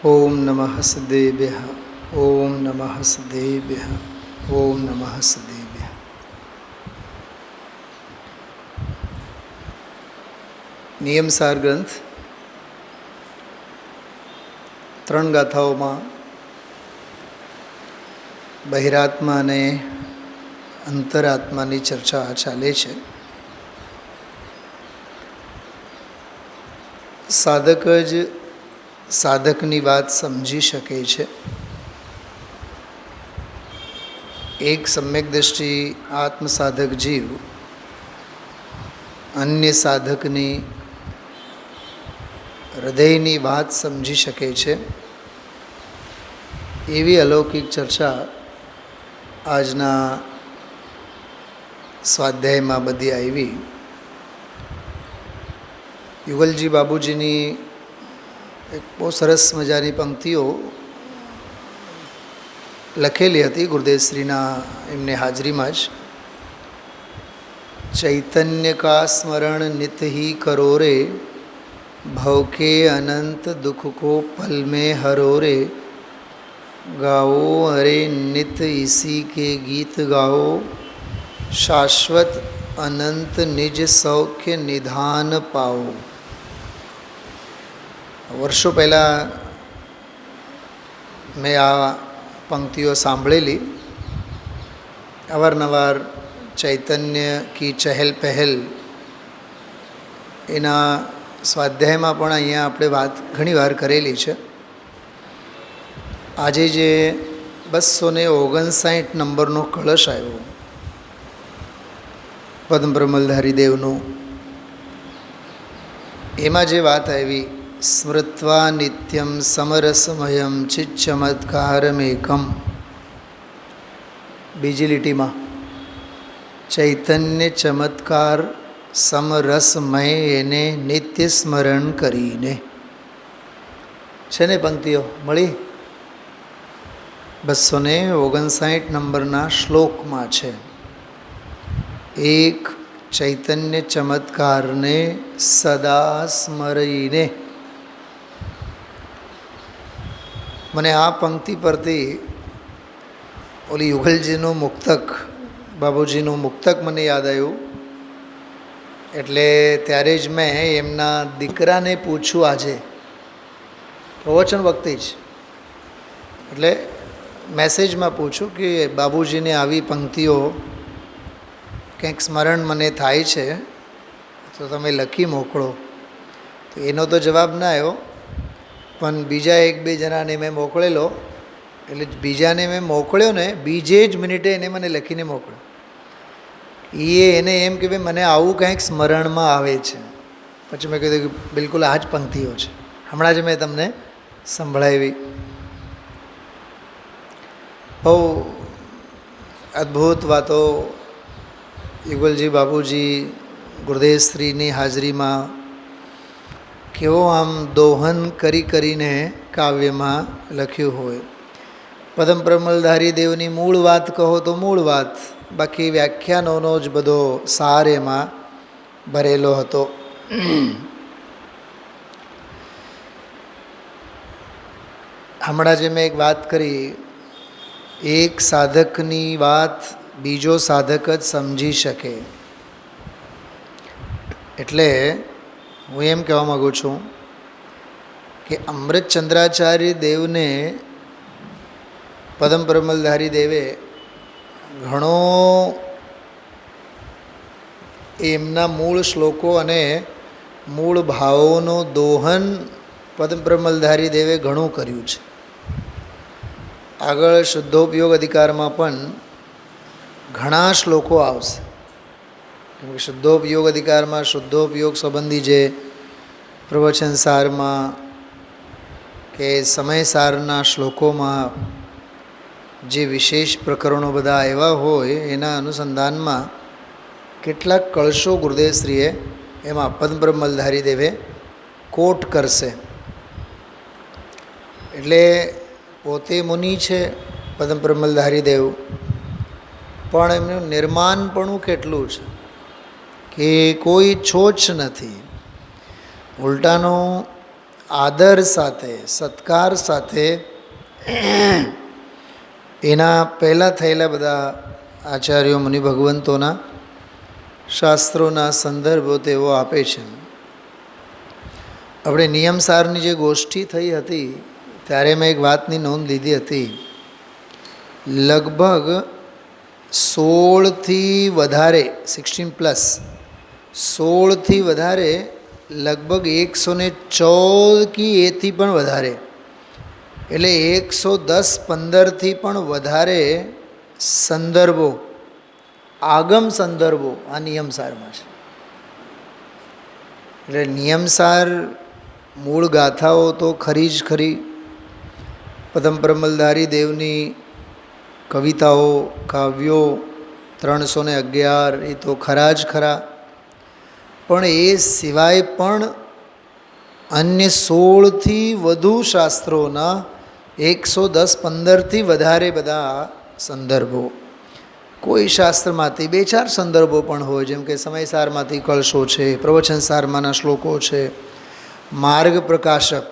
ઓમ નમઃ સદેભ્યઃ. ઓમ નમઃ સદેભ્યઃ. ઓમ નમઃ સદેભ્યઃ. નિયમસાર ગ્રંથ 3 ગાથાઓમાં બહિરાત્મા અને અંતરાત્માની ચર્ચા ચાલે છે. સાધક જ સાધકની વાત સમજી શકે છે. એક સમ્યક દ્રષ્ટિ આત્મસાધક જીવ અન્ય સાધકની હૃદયની વાત સમજી શકે છે. એવી અલૌકિક ચર્ચા આજના સ્વાધ્યાયમાં બધી આવી. યુગલજી બાબુજીની એક બહુ સરસ મજાની પંક્તિઓ લખેલી હતી ગુરુદેવશ્રીના એમની હાજરીમાં જ. ચૈતન્ય કા સ્મરણ નિત હી કરો રે, ભવ કે અનંત દુઃખ કો પલ में हरो रे, गाओ अरे नित इसी के गीत गाओ, शाश्वत अनंत निज सौख्य निधान पाओ. વર્ષો પહેલાં મેં આ પંક્તિઓ સાંભળેલી. અવારનવાર ચૈતન્ય કી ચહેલ પહેલ એના સ્વાધ્યાયમાં પણ અહીંયા આપણે વાત ઘણીવાર કરેલી છે. આજે જે 259 નંબરનો કળશ આવ્યો પદ્મબ્રહ્મલધારી દેવનો, એમાં જે વાત આવી, સ્મૃત્વા નિત્યમ સમરસમયમ ચિચ્ચમત્કારમેકમ. બીજી લીટીમાં ચૈતન્ય ચમત્કાર સમરસમય એને નિત્ય સ્મરણ કરીને છે ને પંક્તિઓ મળી. 259 નંબરના શ્લોકમાં છે. એક ચૈતન્ય ચમત્કારને સદા સ્મરીને. મને આ પંક્તિ પરથી ઓલી યુગલજીનું મુક્તક, બાબુજીનું મુક્તક મને યાદ આવ્યું. એટલે ત્યારે જ મેં એમના દીકરાને પૂછ્યું, આજે પ્રવચન વખતે જ, એટલે મેસેજમાં પૂછ્યું કે બાબુજીને આવી પંક્તિઓ કંઈક સ્મરણ મને થાય છે તો તમે લખી મોકલો. તો એનો તો જવાબ ના આવ્યો, પણ બીજા 1-2 જણાને મેં મોકલેલો. એટલે બીજાને મેં મોકલ્યો ને બીજે જ મિનિટે એને મને લખીને મોકલ્યો. એને એમ કે ભાઈ મને આવું કંઈક સ્મરણમાં આવે છે. પછી મેં કીધું કે બિલકુલ આ જ પંક્તિઓ છે, હમણાં જ મેં તમને સંભળાવી. બહુ અદ્ભુત વાતો યુગલજી બાબુજી ગુરુદેવશ્રીની હાજરીમાં કેવો આમ દોહન કરીને કાવ્યમાં લખ્યું હોય. પદ્મબ્રહ્મલધારી દેવની મૂળ વાત કહો તો મૂળ વાત, બાકી વ્યાખ્યાનોનો જ બધો સાર એમાં ભરેલો હતો. હમણાં જે મેં એક વાત કરી, એક સાધકની વાત બીજો સાધક જ સમજી શકે. એટલે હું એમ કહેવા માગું છું કે અમૃતચંદ્રાચાર્ય દેવને પદ્મબ્રહ્મલધારી દેવે ઘણો એમના મૂળ શ્લોકો અને મૂળ ભાવોનો દોહન પદ્મબ્રહ્મલધારી દેવે ઘણું કર્યું છે. આગળ શુદ્ધોપયોગ અધિકારમાં પણ ઘણા શ્લોકો આવશે. કેમ કે શુદ્ધોપયોગ અધિકારમાં શુદ્ધોપયોગ સંબંધી જે પ્રવચન સારમાં કે સમયસારના શ્લોકોમાં જે વિશેષ પ્રકરણો બધા આવ્યા હોય એના અનુસંધાનમાં કેટલાક કળશો ગુરુદેવશ્રીએ એમાં પદ્મબ્રહ્મલધારી દેવે કોટ કરશે. એટલે પોતે મુનિ છે પદ્મબ્રહ્મલધારી દેવ, પણ એમનું નિર્માણપણું કેટલું છે કે કોઈ છોછ નથી. ઉલટાનું આદર સાથે, સત્કાર સાથે એના પહેલાં થયેલા બધા આચાર્યો મુનિ ભગવંતોના શાસ્ત્રોના સંદર્ભો તેઓ આપે છે. આપણે નિયમસારની જે ગોષ્ઠી થઈ હતી ત્યારે મેં એક વાતની નોંધ લીધી હતી. લગભગ 16થી વધારે 16+ વધારે લગભગ 114 કે એથી પણ વધારે એટલે 110-15થી પણ વધારે સંદર્ભો, આગમ સંદર્ભો આ નિયમસારમાં છે. એટલે નિયમસાર મૂળ ગાથાઓ તો ખરી જ ખરી. પદમ પ્રમલધારી દેવની કવિતાઓ, કાવ્યો 311 એ તો ખરા જ ખરા. પણ એ સિવાય પણ અન્ય 16થી વધુ શાસ્ત્રોના 110-15થી વધારે બધા સંદર્ભો. કોઈ શાસ્ત્રમાંથી 2-4 સંદર્ભો પણ હોય, જેમ કે સમયસારમાંથી કળશો છે, પ્રવચનસારમાંના શ્લોકો છે, માર્ગ પ્રકાશક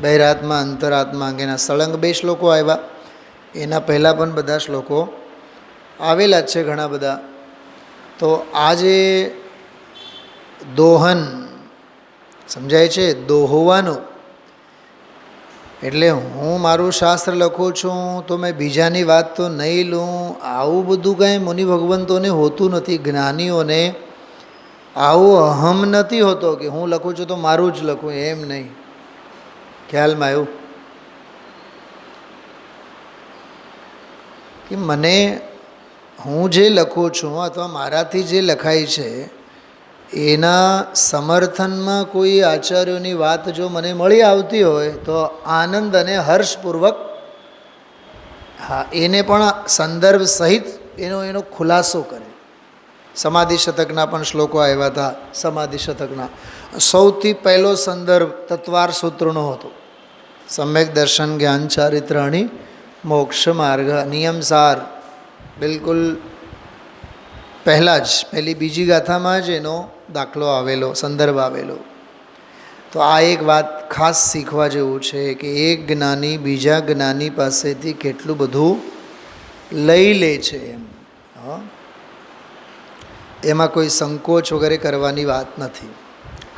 બહિરાત્મા અંતરાત્મા અંગેના સળંગ 2 શ્લોકો આવ્યા. એના પહેલાં પણ બધા શ્લોકો આવેલા જ છે ઘણા બધા. તો આ જે દોહન સમજાય છે, દોહવાનું એટલે હું મારું શાસ્ત્ર લખું છું તો મેં બીજાની વાત તો નહીં લઉં, આવું બધું કાંઈ મુનિ ભગવંતોને હોતું નથી. જ્ઞાનીઓને આવો અહમ નથી હોતો કે હું લખું છું તો મારું જ લખું, એમ નહીં. ખ્યાલમાં આવ્યું કે મને હું જે લખું છું અથવા મારાથી જે લખાય છે એના સમર્થનમાં કોઈ આચાર્યોની વાત જો મને મળી આવતી હોય તો આનંદ અને હર્ષપૂર્વક એને પણ સંદર્ભ સહિત એનો ખુલાસો કરે. સમાધિ શતકના પણ શ્લોકો આવ્યા હતા. સમાધિ શતકના સૌથી પહેલો સંદર્ભ તત્વાર સૂત્રનો હતો. સમ્યક દર્શન જ્ઞાન ચારિત્રાણી મોક્ષ માર્ગ નિયમસાર બિલકુલ પહેલાં જ પહેલી બીજી ગાથામાં જ એનો દાખલો આવેલો, સંદર્ભ આવેલો. તો આ એક વાત ખાસ શીખવા જેવું છે કે એક જ્ઞાની બીજા જ્ઞાની પાસેથી કેટલું બધું લઈ લે છે એમ. એમાં કોઈ સંકોચ વગેરે કરવાની વાત નથી.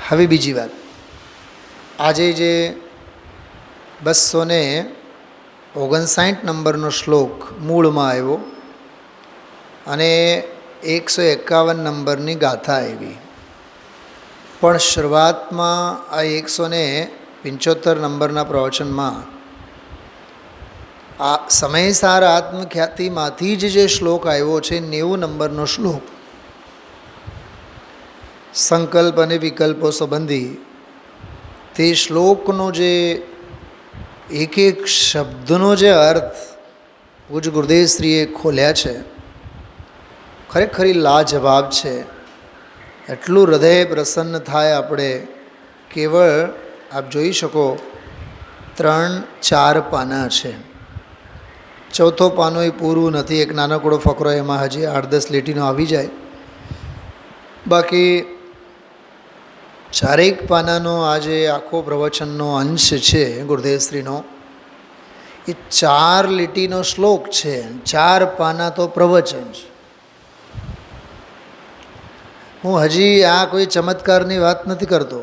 હવે બીજી વાત, આજે જે 259 નંબરનો શ્લોક મૂળમાં આવ્યો અને 151 નંબરની ગાથા આવી, પણ શરૂઆતમાં આ 175 નંબરના પ્રવચનમાં આ સમયસાર આત્મખ્યાતિમાંથી જ જે શ્લોક આવ્યો છે 90 નંબરનો શ્લોક, સંકલ્પ અને વિકલ્પો સંબંધી, તે શ્લોકનો જે એક એક શબ્દનો જે અર્થ પૂજ ગુરુદેવશ્રીએ ખોલ્યા છે ખરેખર લાજવાબ છે. એટલું હૃદય પ્રસન્ન થાય આપણે. કેવળ આપ જોઈ શકો 3-4 પાના છે. ચોથો પાનો એ પૂરું નથી, એક નાનકડો ફકરો એમાં હજી 8-10 લીટીનો આવી જાય. બાકી 4 પાનાનો આ જે આખો પ્રવચનનો અંશ છે ગુરુદેવશ્રીનો, એ 4 લીટીનો શ્લોક છે, 4 પાના તો પ્રવચન છે. હું હજી આ કોઈ ચમત્કારની વાત નથી કરતો,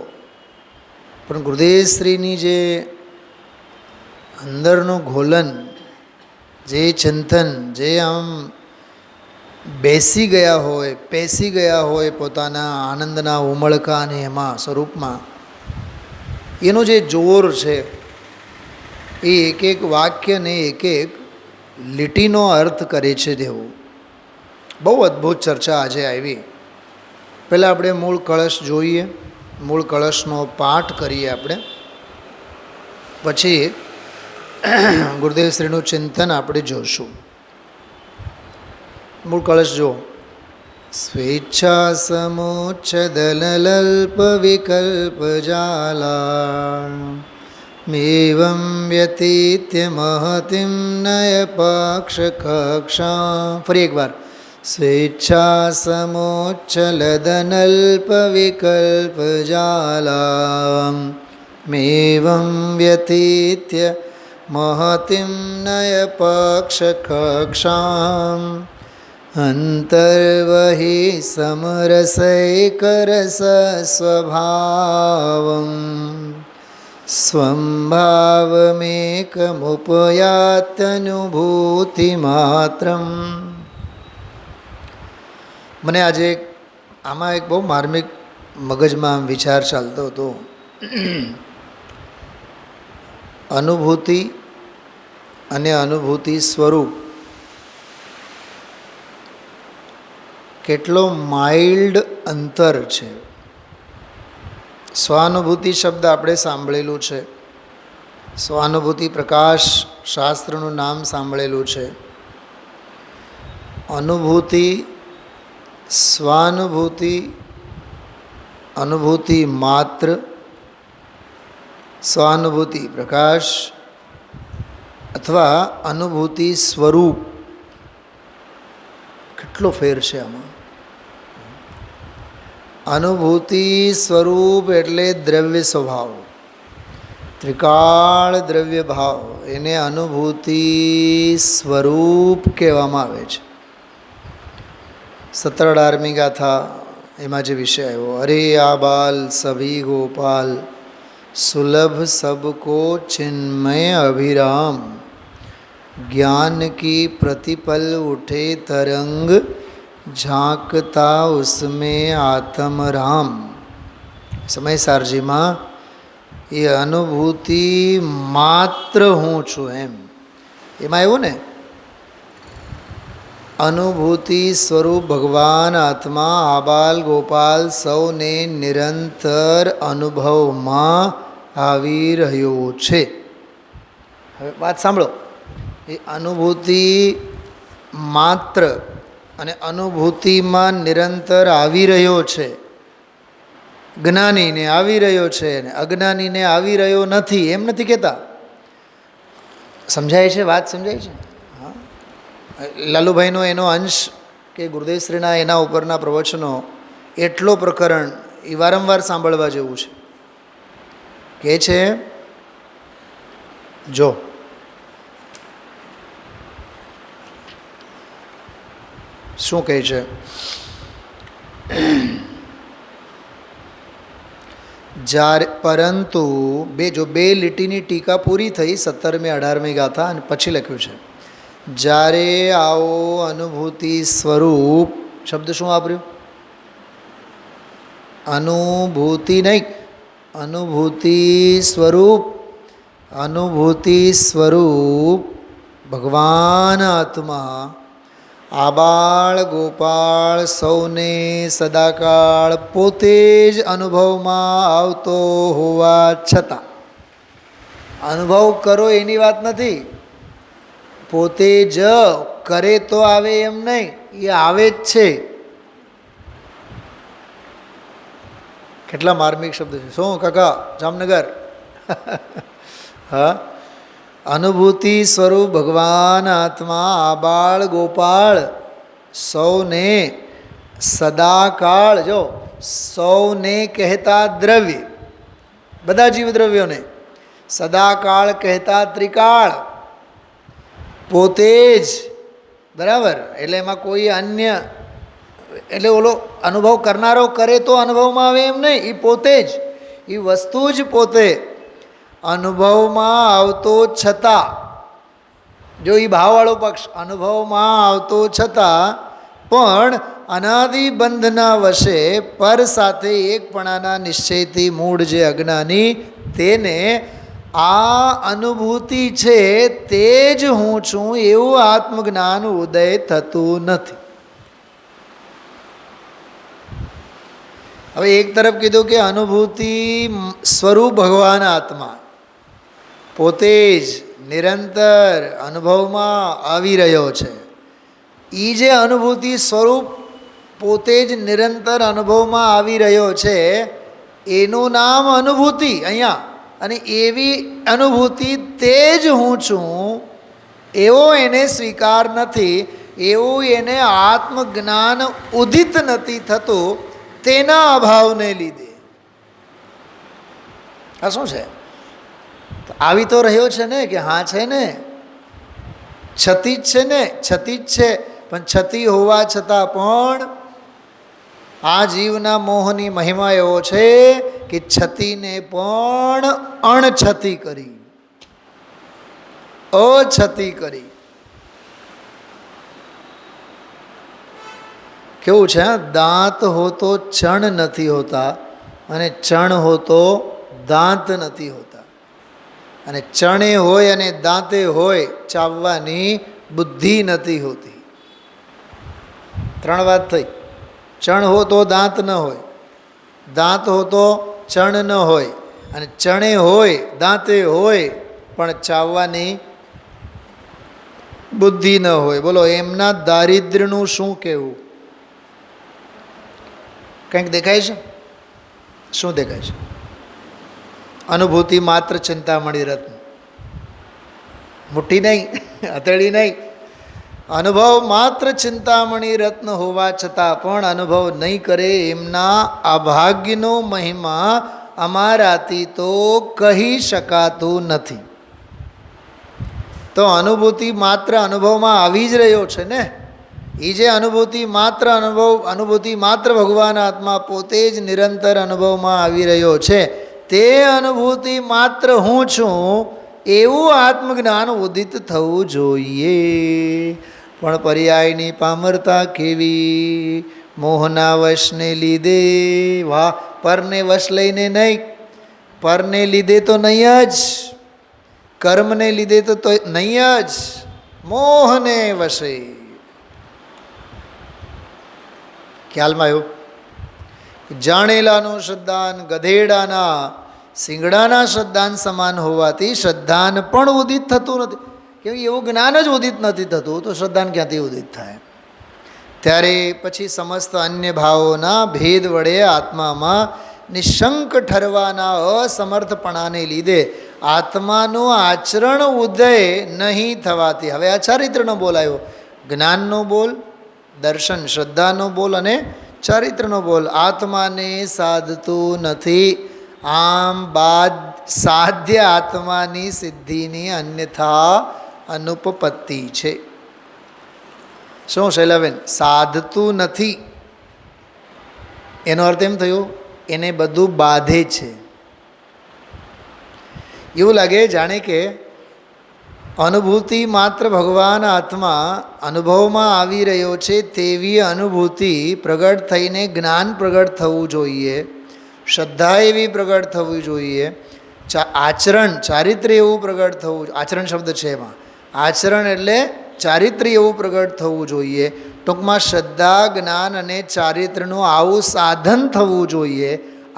પણ ગુરુદેવશ્રીની જે અંદરનું ઘોલન, જે ચિંતન, જે આમ બેસી ગયા હોય, પેસી ગયા હોય પોતાના આનંદના ઉમળકા અને એમાં સ્વરૂપમાં, એનો જે જોર છે એ એક એક વાક્યને એક એક લીટીનો અર્થ કરે છે તેવું. બહુ અદ્ભુત ચર્ચા આજે આવી. પહેલાં આપણે મૂળ કળશ જોઈએ, મૂળ કળશનો પાઠ કરીએ આપણે, પછી ગુરુદેવશ્રીનું ચિંતન આપણે જોશું. મૂળ કળશ જો. સ્વેચ્છા સમોચ્છદલલ્પ વિકલ્પ જાલા મેવં વ્યતીત્ય મહતિમ નય પક્ષ કક્ષા. ફરી એકવાર. સ્વેચ્છા સમોચ્છલદનલ્પ વિકલ્પ જાલા મેવં વ્યતીત્ય महतिं नयपक्षकक्षाम् अन्तर्वहि समरसैकरसस्वभावं स्वं भावमेकमुपयात्यनुभूतिमात्रम्. મને આજે આમાં એક બહુ માર્મિક મગજમાં વિચાર ચાલતો હતો. અનુભૂતિ અને અનુભૂતિ સ્વરૂપ કેટલો માઇલ્ડ અંતર છે. સ્વાનુભૂતિ શબ્દ આપણે સાંભળેલું છે, સ્વાનુભૂતિ પ્રકાશ શાસ્ત્રનું નામ સાંભળેલું છે. અનુભૂતિ, સ્વાનુભૂતિ, અનુભૂતિ માત્ર, સ્વાનુભૂતિ પ્રકાશ અથવા અનુભૂતિ સ્વરૂપ, કેટલો ફેર છે આમાં. અનુભૂતિ સ્વરૂપ એટલે દ્રવ્ય સ્વભાવ, ત્રિકાળ દ્રવ્ય ભાવ, એને અનુભૂતિ સ્વરૂપ કહેવામાં આવે છે. 17 ગાથા એમાં જે વિષય આવ્યો, અરે આ બાલ સભી ગોપાલ सुलभ सबको चिन्मय अभिराम ज्ञान की प्रतिपल उठे तरंग झांकता उसमें आत्म राम. સમયસારજીમાં એ અનુભૂતિ માત્ર હું છું એમ એમાં એવું ને, અનુભૂતિ સ્વરૂપ ભગવાન આત્મા આબાલ ગોપાલ સૌને નિરંતર અનુભવમાં આવી રહ્યો છે. હવે વાત સાંભળો, એ અનુભૂતિ માત્ર અને અનુભૂતિમાં નિરંતર આવી રહ્યો છે. જ્ઞાનીને આવી રહ્યો છે અને અજ્ઞાનીને આવી રહ્યો નથી એમ નથી કહેતા. સમજાય છે વાત? સમજાય છે? લાલુભાઈનો એનો અંશ કે ગુરુદેવશ્રીના એના ઉપરના પ્રવચનો એટલો પ્રકરણ એ વારંવાર સાંભળવા જેવું છે. કે છે જો શું કહે છે, જ્યારે પરંતુ બે લીટીની ટીકા પૂરી થઈ 17મી 18મી ગાથા અને પછી લખ્યું છે, જ્યારે આવો અનુભૂતિ સ્વરૂપ શબ્દ શું વાપર્યું? અનુભૂતિ નહીં, અનુભૂતિ સ્વરૂપ, અનુભૂતિ સ્વરૂપ ભગવાન આત્મા આબાળ ગોપાળ સૌને સદાકાળ પોતે જ અનુભવમાં આવતો હોવા છતાં, અનુભવ કરો એની વાત નથી, પોતે જ કરે તો આવે એમ નહીં, એ આવે જ છે. કેટલા માર્મિક શબ્દ છે. શું કાકા જામનગર? હા, અનુભૂતિ સ્વરૂપ ભગવાન આત્મા આબાળ ગોપાળ સૌને સદાકાળ, જો સૌને કહેતા દ્રવ્ય, બધા જીવદ્રવ્યોને સદાકાળ કહેતા ત્રિકાળ પોતે જ, બરાબર? એટલે એમાં કોઈ અન્ય, એટલે ઓલો અનુભવ કરનારો કરે તો અનુભવમાં આવે એમ નહીં, એ પોતે જ, એ વસ્તુ જ પોતે અનુભવમાં આવતો છતાં, જો એ ભાવવાળો પક્ષ અનુભવમાં આવતો છતાં પણ અનાદિબંધના વશે પર સાથે એકપણાના નિશ્ચયથી મૂળ જે અજ્ઞાની, તેને આ અનુભૂતિ છે તે જ હું છું એવું આત્મજ્ઞાન ઉદય થતું નથી. હવે એક તરફ કીધું કે અનુભૂતિ સ્વરૂપ ભગવાન આત્મા પોતે જ નિરંતર અનુભવમાં આવી રહ્યો છે. એ જે અનુભૂતિ સ્વરૂપ પોતે જ નિરંતર અનુભવમાં આવી રહ્યો છે એનું નામ અનુભૂતિ અહીંયા, અને એવી અનુભૂતિ તે જ હું છું એવો એને સ્વીકાર નથી, એવું એને આત્મજ્ઞાન ઉદિત નથી થતું તેના અભાવને લીધે. આ શું છે? તો આવી તો રહ્યો છે ને કે હા છે ને, છતી જ છે ને, છતી જ છે, પણ છતી હોવા છતાં પણ આ જીવના મોહની મહિમા એવો છે કે છતીને પણ અણછતી કરી, અછતી કરી. કેવું છે? દાંત હો તો ચણ નથી હોતા અને ચણ હો તો દાંત નથી હોતા. અને ચણે હોય અને દાંતે હોય, ચાવવાની બુદ્ધિ નથી હોતી. ત્રણ વાત થઈ. ચણ હો તો દાંત ન હોય, દાંત હો તો ચણ ન હોય, અને ચણે હોય દાંતે હોય પણ ચાવવાની બુદ્ધિ ન હોય. બોલો એમના દારિદ્ર્યનું શું કહેવું? કંઈક દેખાય છે? શું દેખાય છે? અનુભૂતિ માત્ર ચિંતામણી રત્ન. મુઠ્ઠી નહીં, હથેળી નહીં. અનુભવ માત્ર ચિંતામણી રત્ન હોવા છતાં પણ અનુભવ નહીં કરે એમના અભાગ્યનો મહિમા અમારાથી તો કહી શકાતું નથી. તો અનુભૂતિ માત્ર અનુભવમાં આવી જ રહ્યો છે ને. એ જે અનુભૂતિ માત્ર ભગવાન આત્મા પોતે જ નિરંતર અનુભવમાં આવી રહ્યો છે, તે અનુભૂતિ માત્ર હું છું એવું આત્મજ્ઞાન ઉદિત થવું જોઈએ. પણ પર્યાયની પામરતા કેવી! મોહના વશને લીધે, વાહ, પરને વશ લઈને નહીં, પરને લીધે તો નહીં જ, કર્મને લીધે તો નહીં જ, મોહને વશે. ખ્યાલમાં આવ્યું? જાણેલાનું શ્રદ્ધાન ગધેડાના શિંગડાના શ્રદ્ધાન સમાન હોવાથી શ્રદ્ધાન પણ ઉદિત થતું નથી. કેમ? એવું જ્ઞાન જ ઉદિત નથી થતું, તો શ્રદ્ધાન ક્યાંથી ઉદિત થાય? ત્યારે પછી સમસ્ત અન્ય ભાવોના ભેદ વડે આત્મામાં નિશંક ઠરવાના અસમર્થપણાને લીધે આત્માનું આચરણ ઉદય નહીં થવાથી, હવે આ ચારિત્રનો બોલ આવ્યો. જ્ઞાનનો બોલ, દર્શન શ્રદ્ધાનો બોલ અને ચારિત્રનો બોલ. આત્માને સાધતું નથી. આમ બાદ સાધ્ય આત્માની સિદ્ધિની અન્યથા અનુપપત્તિ છે. શું શૈલાબેન? સાધતું નથી એનો અર્થ એમ થયો એને બધું બાધે છે. એવું લાગે જાણે કે અનુભૂતિ માત્ર ભગવાન આત્મા અનુભવમાં આવી રહ્યો છે તેવી અનુભૂતિ પ્રગટ થઈને જ્ઞાન પ્રગટ થવું જોઈએ, શ્રદ્ધા એવી પ્રગટ થવી જોઈએ, આચરણ ચારિત્ર્ય એવું પ્રગટ થવું. આચરણ શબ્દ છે એમાં, આચરણ એટલે ચારિત્ર્ય એવું પ્રગટ થવું જોઈએ. ટૂંકમાં શ્રદ્ધા, જ્ઞાન અને ચારિત્રનું આવું સાધન થવું જોઈએ,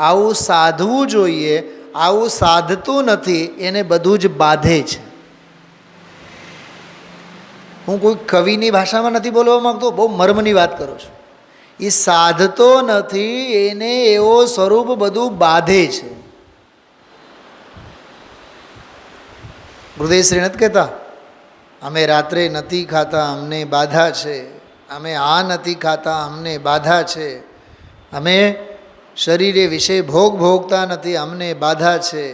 આવું સાધવું જોઈએ. આવું સાધતું નથી, એને બધું જ બાધે છે. હું કોઈ કવિની ભાષામાં નથી બોલવા માગતો, બહુ મર્મની વાત કરું છું. એ સાધતો નથી, એને એવો સ્વરૂપ બધું બાધે છે. હૃદયશ્રી નથી કહેતા, અમે રાત્રે નથી ખાતા, અમને બાધા છે. અમે આ નથી ખાતા, અમને બાધા છે. અમે શરીરે વિષય ભોગતા નથી, અમને બાધા છે.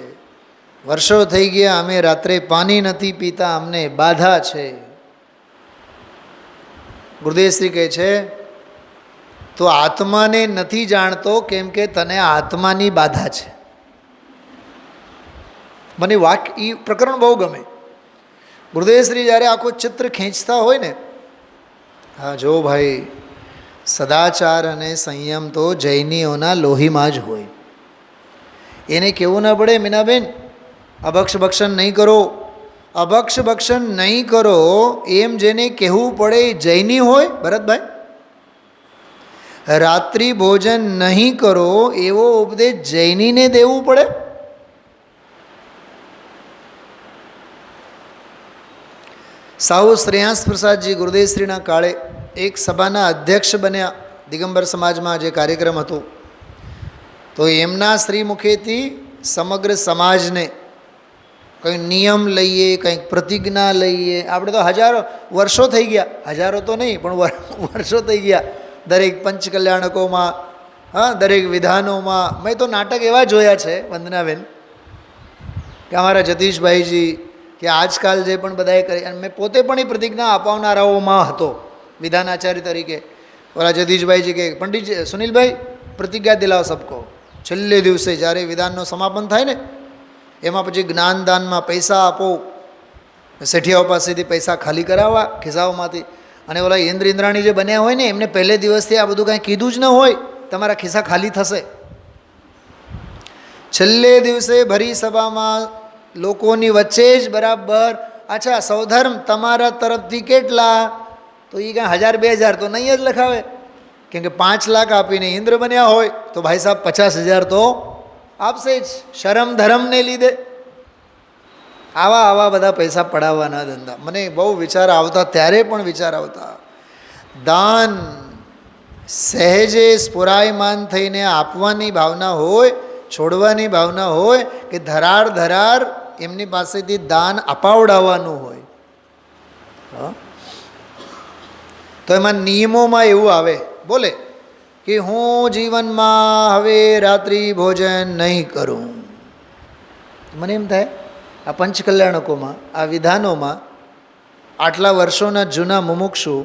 વર્ષો થઈ ગયા અમે રાત્રે પાણી નથી પીતા, અમને બાધા છે. ગુરુદેવશ્રી કહે છે તો આત્માને નથી જાણતો કેમ કે તને આત્માની બાધા છે. મને વાક્ય એ પ્રકરણ બહુ ગમે. ગુરુદેવશ્રી જ્યારે આખો ચિત્ર ખેંચતા હોય ને, હા જો ભાઈ, સદાચાર અને સંયમ તો જૈનીઓના લોહીમાં જ હોય. એને કહેવું ના પડે મીનાબેન અભક્ષ ભક્ષણ નહીં કરો, અભક્ષ ભક્ષણ નહીં કરો એમ જેને કહેવું પડે એ જૈની હોય. ભરતભાઈ, રાત્રિ ભોજન નહીં કરો એવો ઉપદેશ જૈનીને દેવું પડે? સાહુ શ્રેયાંસ પ્રસાદજી ગુરુદેવશ્રીના કાળે એક સભાના અધ્યક્ષ બન્યા દિગંબર સમાજમાં જે કાર્યક્રમ હતો. તો એમના શ્રી મુખેથી સમગ્ર સમાજને કંઈક નિયમ લઈએ, કંઈક પ્રતિજ્ઞા લઈએ. આપણે તો હજારો વર્ષો થઈ ગયા, હજારો તો નહીં પણ વર્ષો થઈ ગયા દરેક પંચકલ્યાણકોમાં, હા, દરેક વિધાનોમાં. મેં તો નાટક એવા જોયા છે વંદનાબેન કે અમારા જતીશભાઈજી કે આજકાલ જે પણ બધાએ કરી, અને મેં પોતે પણ એ પ્રતિજ્ઞા અપાવનારાઓમાં હતો વિધાનાચાર્ય તરીકે. ઓલા જતીશભાઈજી કે પંડિતજી સુનિલભાઈ પ્રતિજ્ઞા દિલાવો સબકો. છેલ્લે દિવસે જ્યારે વિધાનનો સમાપન થાય ને એમાં પછી જ્ઞાનદાનમાં પૈસા આપો, શેઠિયાઓ પાસેથી પૈસા ખાલી કરાવવા ખિસ્સાઓમાંથી. અને ઓલા ઇન્દ્ર ઇન્દ્રાણી જે બન્યા હોય ને એમને પહેલે દિવસથી આ બધું કાંઈ કીધું જ ન હોય, તમારા ખિસ્સા ખાલી થશે. છેલ્લે દિવસે ભરી સભામાં લોકોની વચ્ચે જ બરાબર, અચ્છા સૌધર્મ તમારા તરફથી કેટલા, તો એ કાંઈ 1000-2000 તો નહીં જ લખાવે, કેમ કે 5 લાખ આપીને ઇન્દ્ર બન્યા હોય તો ભાઈ સાહેબ 50,000 તો આપશે જ, શરમ ધરમને લીધે. આવા બધા પૈસા પડાવવાના ધંધા. મને બહુ વિચાર આવતા, ત્યારે પણ વિચાર આવતા. દાન સહેજે સ્ફુરાયમાન થઈને આપવાની ભાવના હોય, છોડવાની ભાવના હોય, કે ધરાર એમની પાસેથી દાન અપાવડાવવાનું હોય. તો એમાં નિયમોમાં એવું આવે, બોલે કે હું જીવનમાં હવે રાત્રિ ભોજન નહીં કરું. મને એમ થાય આ પંચકલ્યાણકોમાં, આ વિધાનોમાં આટલા વર્ષોના જૂના મુમુક્ષુ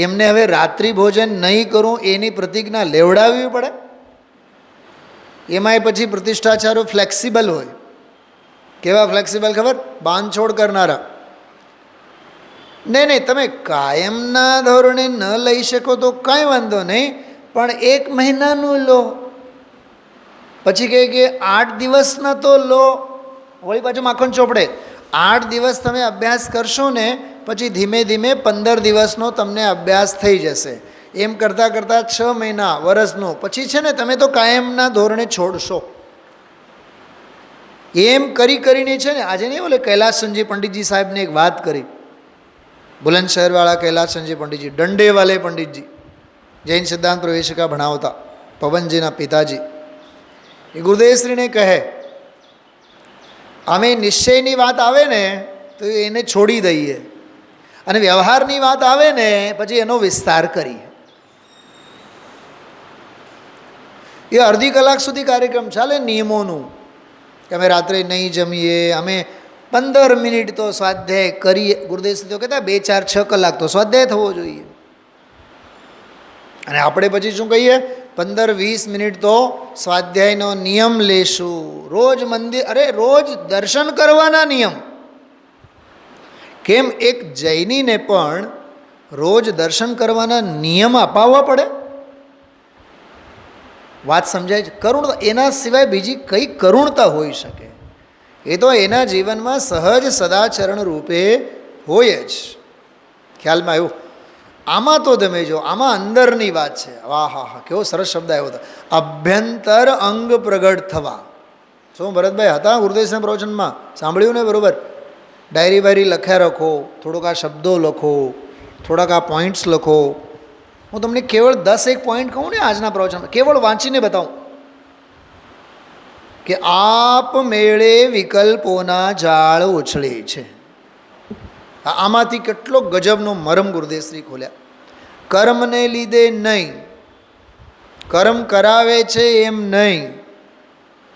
એમને હવે રાત્રિ ભોજન નહીં કરું એની પ્રતિજ્ઞા લેવડાવવી પડે. એમાંય પછી પ્રતિષ્ઠાચારો ફ્લેક્સિબલ હોય. કેવા ફ્લેક્સિબલ ખબર? બાંધછોડ કરનારા. નહીં તમે કાયમના ધોરણે ન લઈ શકો તો કાંઈ વાંધો નહીં, પણ 1 મહિનાનું લો, પછી કહે કે 8 દિવસના તો લો. વળી પાછું માખણ ચોપડે. 8 દિવસ તમે અભ્યાસ કરશો ને પછી ધીમે ધીમે 15 દિવસનો તમને અભ્યાસ થઈ જશે. એમ કરતાં 6 મહિના, વર્ષનો, પછી છે ને તમે તો કાયમના ધોરણે છોડશો. એમ કરીને છે ને, આજે નહીં બોલે કૈલાસચંદજી પંડિતજી સાહેબને એક વાત કરી, બુલંદશહેરવાળા કૈલાસચંદજી પંડિતજી, દંડેવાલે પંડિતજી, જૈન સિદ્ધાંત પ્રવેશિકા ભણાવતા, પવનજીના પિતાજી. એ ગુરુદેવશ્રીને કહે, અમે નિશ્ચયની વાત આવે ને તો એને છોડી દઈએ, અને વ્યવહારની વાત આવે ને પછી એનો વિસ્તાર કરીએ. એ અડધી કલાક સુધી કાર્યક્રમ ચાલે નિયમોનું, કે અમે રાત્રે નહીં જમીએ, અમે 15 મિનિટ તો સ્વાધ્યાય કરીએ. ગુરુદેવશ્રી તો કહેતા 2, 4, 6 કલાક તો સ્વાધ્યાય થવો જોઈએ. અને આપણે પછી શું કહીએ? 15-20 મિનિટ તો સ્વાધ્યાયનો નિયમ લેશું. રોજ રોજ દર્શન કરવાના નિયમ. કેમ એક જૈનીને પણ રોજ દર્શન કરવાના નિયમ અપાવવા પડે? વાત સમજાય છે? કરુણતા, એના સિવાય બીજી કઈ કરુણતા હોઈ શકે? એ તો એના જીવનમાં સહજ સદાચરણ રૂપે હોય જ. ખ્યાલમાં આવ્યું? આમાં તો તમે જો, આમાં અંદરની વાત છે. વાહ હા હા, કેવો સરસ શબ્દ આવ્યો હતો, અભ્યંતર અંગ પ્રગટ થવા. શું ભરતભાઈ હતા ગુરુદેવના પ્રવચનમાં? સાંભળ્યું ને? બરાબર. ડાયરી બાયરી લખ્યા રાખો, થોડોક આ શબ્દો લખો, થોડાક આ પોઈન્ટ્સ લખો. હું તમને કેવળ 10 પોઈન્ટ કહું ને આજના પ્રવચનમાં, કેવળ વાંચીને બતાવું કે આપ મેળે વિકલ્પોના જાળ ઉછળે છે. આમાંથી કેટલો ગજબનો મરમ ગુરુદેવશ્રી ખોલ્યા. કર્મને લીધે નહીં, કર્મ કરાવે છે એમ નહીં.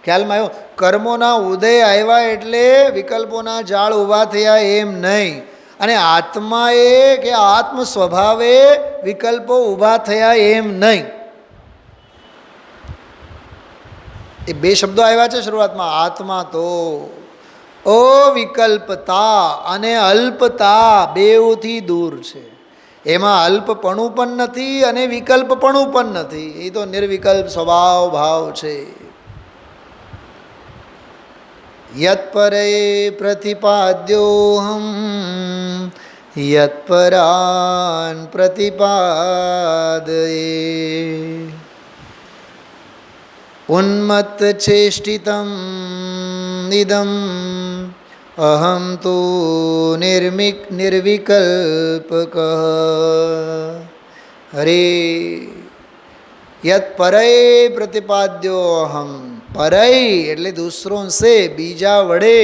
ખ્યાલમાં આવ્યો? કર્મોના ઉદય આવ્યા એટલે વિકલ્પોના જાળ ઊભા થયા એમ નહીં. અને આત્માએ કે આત્મ સ્વભાવે વિકલ્પો ઊભા થયા એમ નહીં. એ 2 શબ્દો આવ્યા છે શરૂઆતમાં. આત્મા તો અવિકલ્પતા અને અલ્પતા બેઉથી દૂર છે. એમાં અલ્પપણું પણ નથી અને વિકલ્પપણું પણ નથી. એ તો નિર્વિકલ્પ સ્વભાવ ભાવ છે. યત્પરે પ્રતિપાદ્યોહમ યત્પરાન પ્રતિપાદયે ઉન્મત્ત ચેષ્ટિતમ ઇદમ અહમ તો નિર્વિકલ્પક. હરે યત પરય પ્રતિપાદ્યો અહમ. પરય એટલે દૂસરો સે, બીજા વડે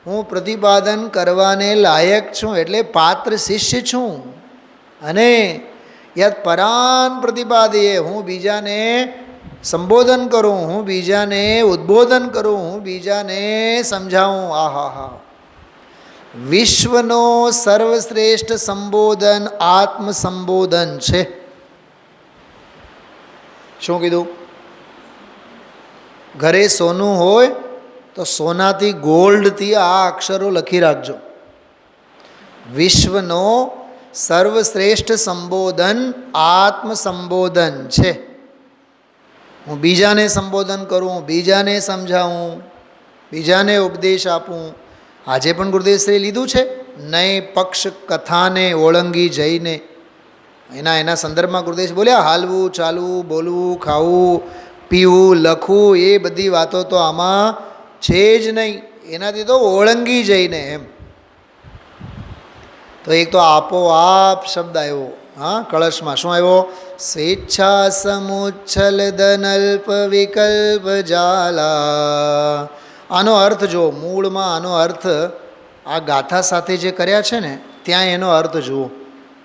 હું પ્રતિપાદન કરવાને લાયક છું, એટલે પાત્ર શિષ્ય છું. અને યત પરાન પ્રતિપાદયે હું બીજાને સંબોધન કરું, હું બીજાને ઉદ્બોધન કરું, હું બીજાને સમજાવું. આહા, વિશ્વનો સર્વશ્રેષ્ઠ સંબોધન આત્મસંબોધન છે. શું કીધું? ઘરે સોનું હોય તો સોનાથી ગોલ્ડથી આ અક્ષરો લખી રાખજો. વિશ્વનો સર્વશ્રેષ્ઠ સંબોધન આત્મસંબોધન છે. હું બીજાને સંબોધન કરું, બીજાને સમજાવું, બીજાને ઉપદેશ આપું. આજે પણ ગુરુદેવશ્રીએ લીધું છે, નહીં પક્ષ કથાને ઓળંગી જઈને. એના સંદર્ભમાં ગુરુદેવ બોલ્યા, હાલવું, ચાલવું, બોલવું, ખાવું, પીવું, લખવું, એ બધી વાતો તો આમાં છે જ નહીં. એનાથી તો ઓળંગી જઈને એમ. તો એક તો આપોઆપ શબ્દ આવ્યો. હા, કળશમાં શું આવ્યો? સ્વેચ્છા સમુચ્છલ દનલ્પ વિકલ્પ જાલા. આનો અર્થ જો મૂળમાં, આનો અર્થ આ ગાથા સાથે જે કર્યા છે ને ત્યાં એનો અર્થ જુઓ.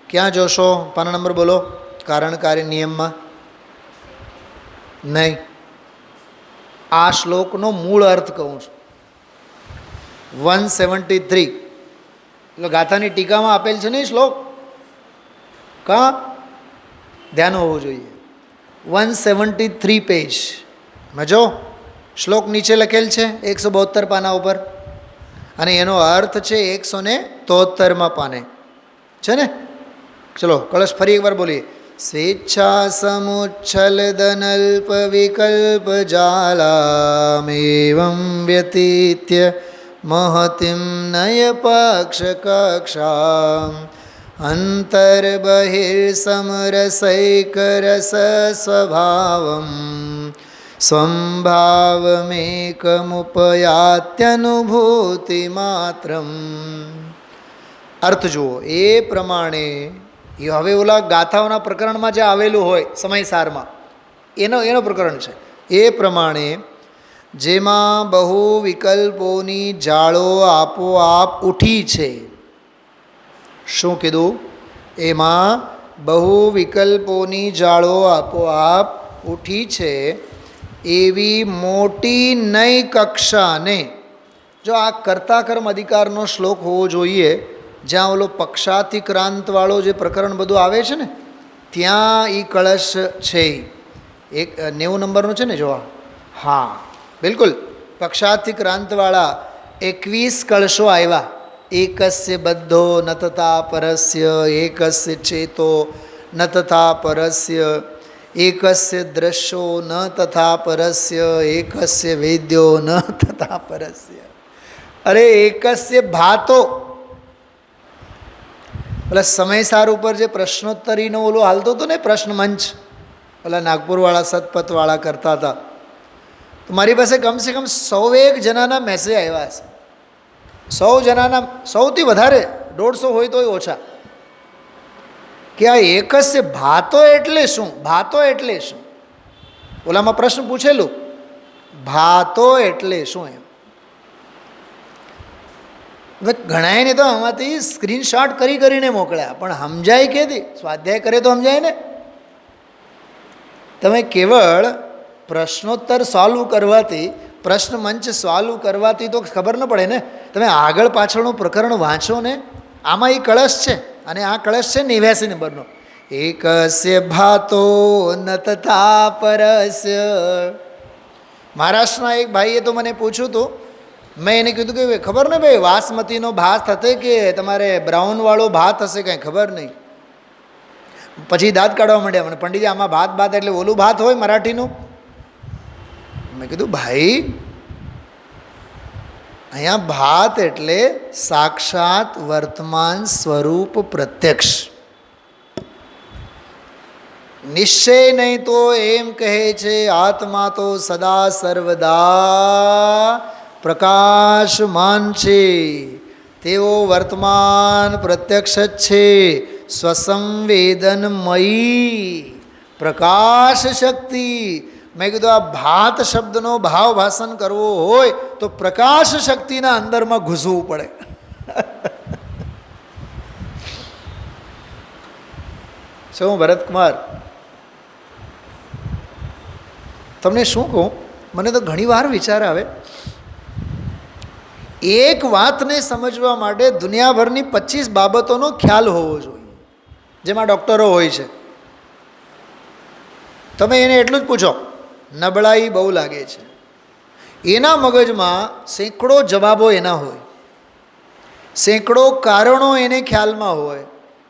ક્યાં જોશો? પાના નંબર બોલો. કારણકારી નિયમમાં નહીં. આ શ્લોકનો મૂળ અર્થ કહું છું. 173 એટલે ગાથાની ટીકામાં આપેલ છે ને શ્લોક. કાં ધ્યાન હોવું જોઈએ. 173 પેજ મજો શ્લોક નીચે લખેલ છે 172 પાના ઉપર, અને એનો અર્થ છે 173માં પાને છે ને. ચલો કળશ ફરી એકવાર બોલીએ. સ્વેચ્છા સમુચ્છલ દનલ્પ વિકલ્પ જાલામેવં વ્યતીત્ય મહતિમ નય પક્ષ કક્ષામ અંતર્બહિર્સમરસૈકરસ સ્વભાવમ સ્વભાવમેકમુપયાત્યનુભૂતિ માત્રમ. અર્થ જુઓ એ પ્રમાણે. એ હવે ઓલા ગાથાઓના પ્રકરણમાં જે આવેલું હોય સમયસારમાં એનો પ્રકરણ છે. એ પ્રમાણે જેમાં બહુ વિકલ્પોની જાળો આપોઆપ ઉઠી છે. શું કીધું? એમાં બહુ વિકલ્પોની જાળો આપોઆપ ઉઠી છે એવી મોટી નઈ કક્ષાને. જો આ કર્તા કર્મ અધિકારનો શ્લોક હોવો જોઈએ, જ્યાં ઓલો પક્ષાતિક્રાંતવાળો જે પ્રકરણ બધું આવે છે ને ત્યાં એ કળશ છે. 90 નંબરનું છે ને જોવા. હા બિલકુલ, પક્ષાતિક્રાંતવાળા 21 કળશો આવ્યા. એકસ્ય બધ્ધો ન તથા પરસ્ય, એકસ્ય ચેતો ન તથા પરસ્ય, એકસ્ય દ્રશ્યો ન તથા પરસ્ય, એકસ્ય વેદ્યો ન તથા પરસ્ય. અરે એકસ્ય ભાતો. પેલા સમયસાર ઉપર જે પ્રશ્નોત્તરીનો ઓલો હાલતો હતો ને પ્રશ્ન મંચ, પેલા નાગપુરવાળા સતપથવાળા કરતા હતા, તો મારી પાસે કમસે કમ 101 જણાના મેસેજ આવ્યા છે. 100 જણાના, સૌથી વધારે 150 હોય તોય ઓછા, કે આ એકસ્ય ભાતો એટલે શું? ભાતો એટલે શું? ઓલામાં પ્રશ્ન પૂછેલું, ભાતો એટલે શું એમ. ઘણાને તો આમાંથી સ્ક્રીનશોટ કરીને મોકલ્યા, પણ સમજાય કેથી? સ્વાધ્યાય કરે તો સમજાય ને. તમે કેવળ પ્રશ્નોત્તર સોલ્વ કરવાથી, પ્રશ્ન મંચ સોલ્વ કરવાથી તો ખબર ન પડે ને. તમે આગળ પાછળનું પ્રકરણ વાંચો ને. આમાં એ કળશ છે, અને આ કળશ છે 89 નંબરનો. એકસ્ય ભાતો ન તથા પરસ્ય. મહારાષ્ટ્રના એક ભાઈએ તો મને પૂછ્યું હતું, મેં એને કીધું કે ખબર ને ભાઈ વાસમતીનો ભાત હશે કે તમારે બ્રાઉનવાળો ભાત હશે, કાંઈ ખબર નહીં. પછી દાંત કાઢવા માંડ્યા મને, પંડિતજી આમાં ભાત એટલે ઓલું ભાત હોય મરાઠીનું. મેં કીધું ભાઈ અહીંયા ભાત એટલે સાક્ષાત વર્તમાન સ્વરૂપ પ્રત્યક્ષ. નિશ્ચય નહીં તો એમ કહે છે આત્મા તો સદા સર્વદા પ્રકાશમાન છે. તેઓ વર્તમાન પ્રત્યક્ષ જ છે, સ્વસંવેદનમયી પ્રકાશ શક્તિ. મેં કીધું આ ભાત શબ્દનો ભાવ ભાષણ કરવો હોય તો પ્રકાશ શક્તિના અંદરમાં ઘૂસવું પડે. શું ભરતકુમાર? તમને શું કહું, મને તો ઘણીવાર વિચાર આવે, એક વાતને સમજવા માટે દુનિયાભરની 25 બાબતોનો ખ્યાલ હોવો જોઈએ, જેમાં ડૉક્ટરો હોય છે. તમે એને એટલું જ પૂછો, નબળાઈ બહુ લાગે છે, એના મગજમાં સેંકડો જવાબો એના હોય, સેંકડો કારણો એને ખ્યાલમાં હોય,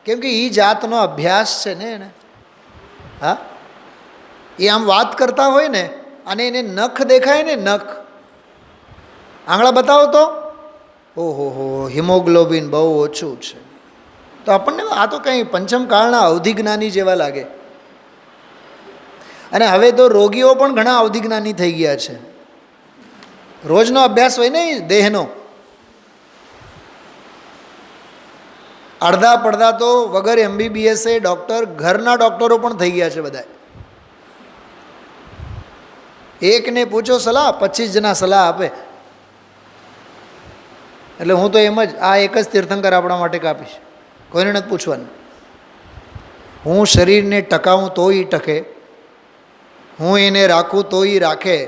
કેમ કે એ જાતનો અભ્યાસ છે ને એને. હા, એ આમ વાત કરતા હોય ને અને એને નખ દેખાય ને, નખ આંગળા બતાવો તો ઓહો હો હિમોગ્લોબિન બહુ ઓછું છે, તો આપણને આ તો કંઈ પંચમકાળના અવધિજ્ઞાની જેવા લાગે. અને હવે તો રોગીઓ પણ ઘણા અવધિજ્ઞાની થઈ ગયા છે. રોજનો અભ્યાસ હોય ને દેહનો, અડધા પડધા તો વગર MBBS ડૉક્ટર, ઘરના ડૉક્ટરો પણ થઈ ગયા છે બધા. એકને પૂછો સલાહ, 25 જણા સલાહ આપે. એટલે હું તો એમ જ આ એક જ તીર્થંકર આપણા માટે કાપીશ, કોઈને નથી પૂછવાનું. હું શરીરને ટકાવું તો એ ટકે, હું એને રાખું તો એ રાખે.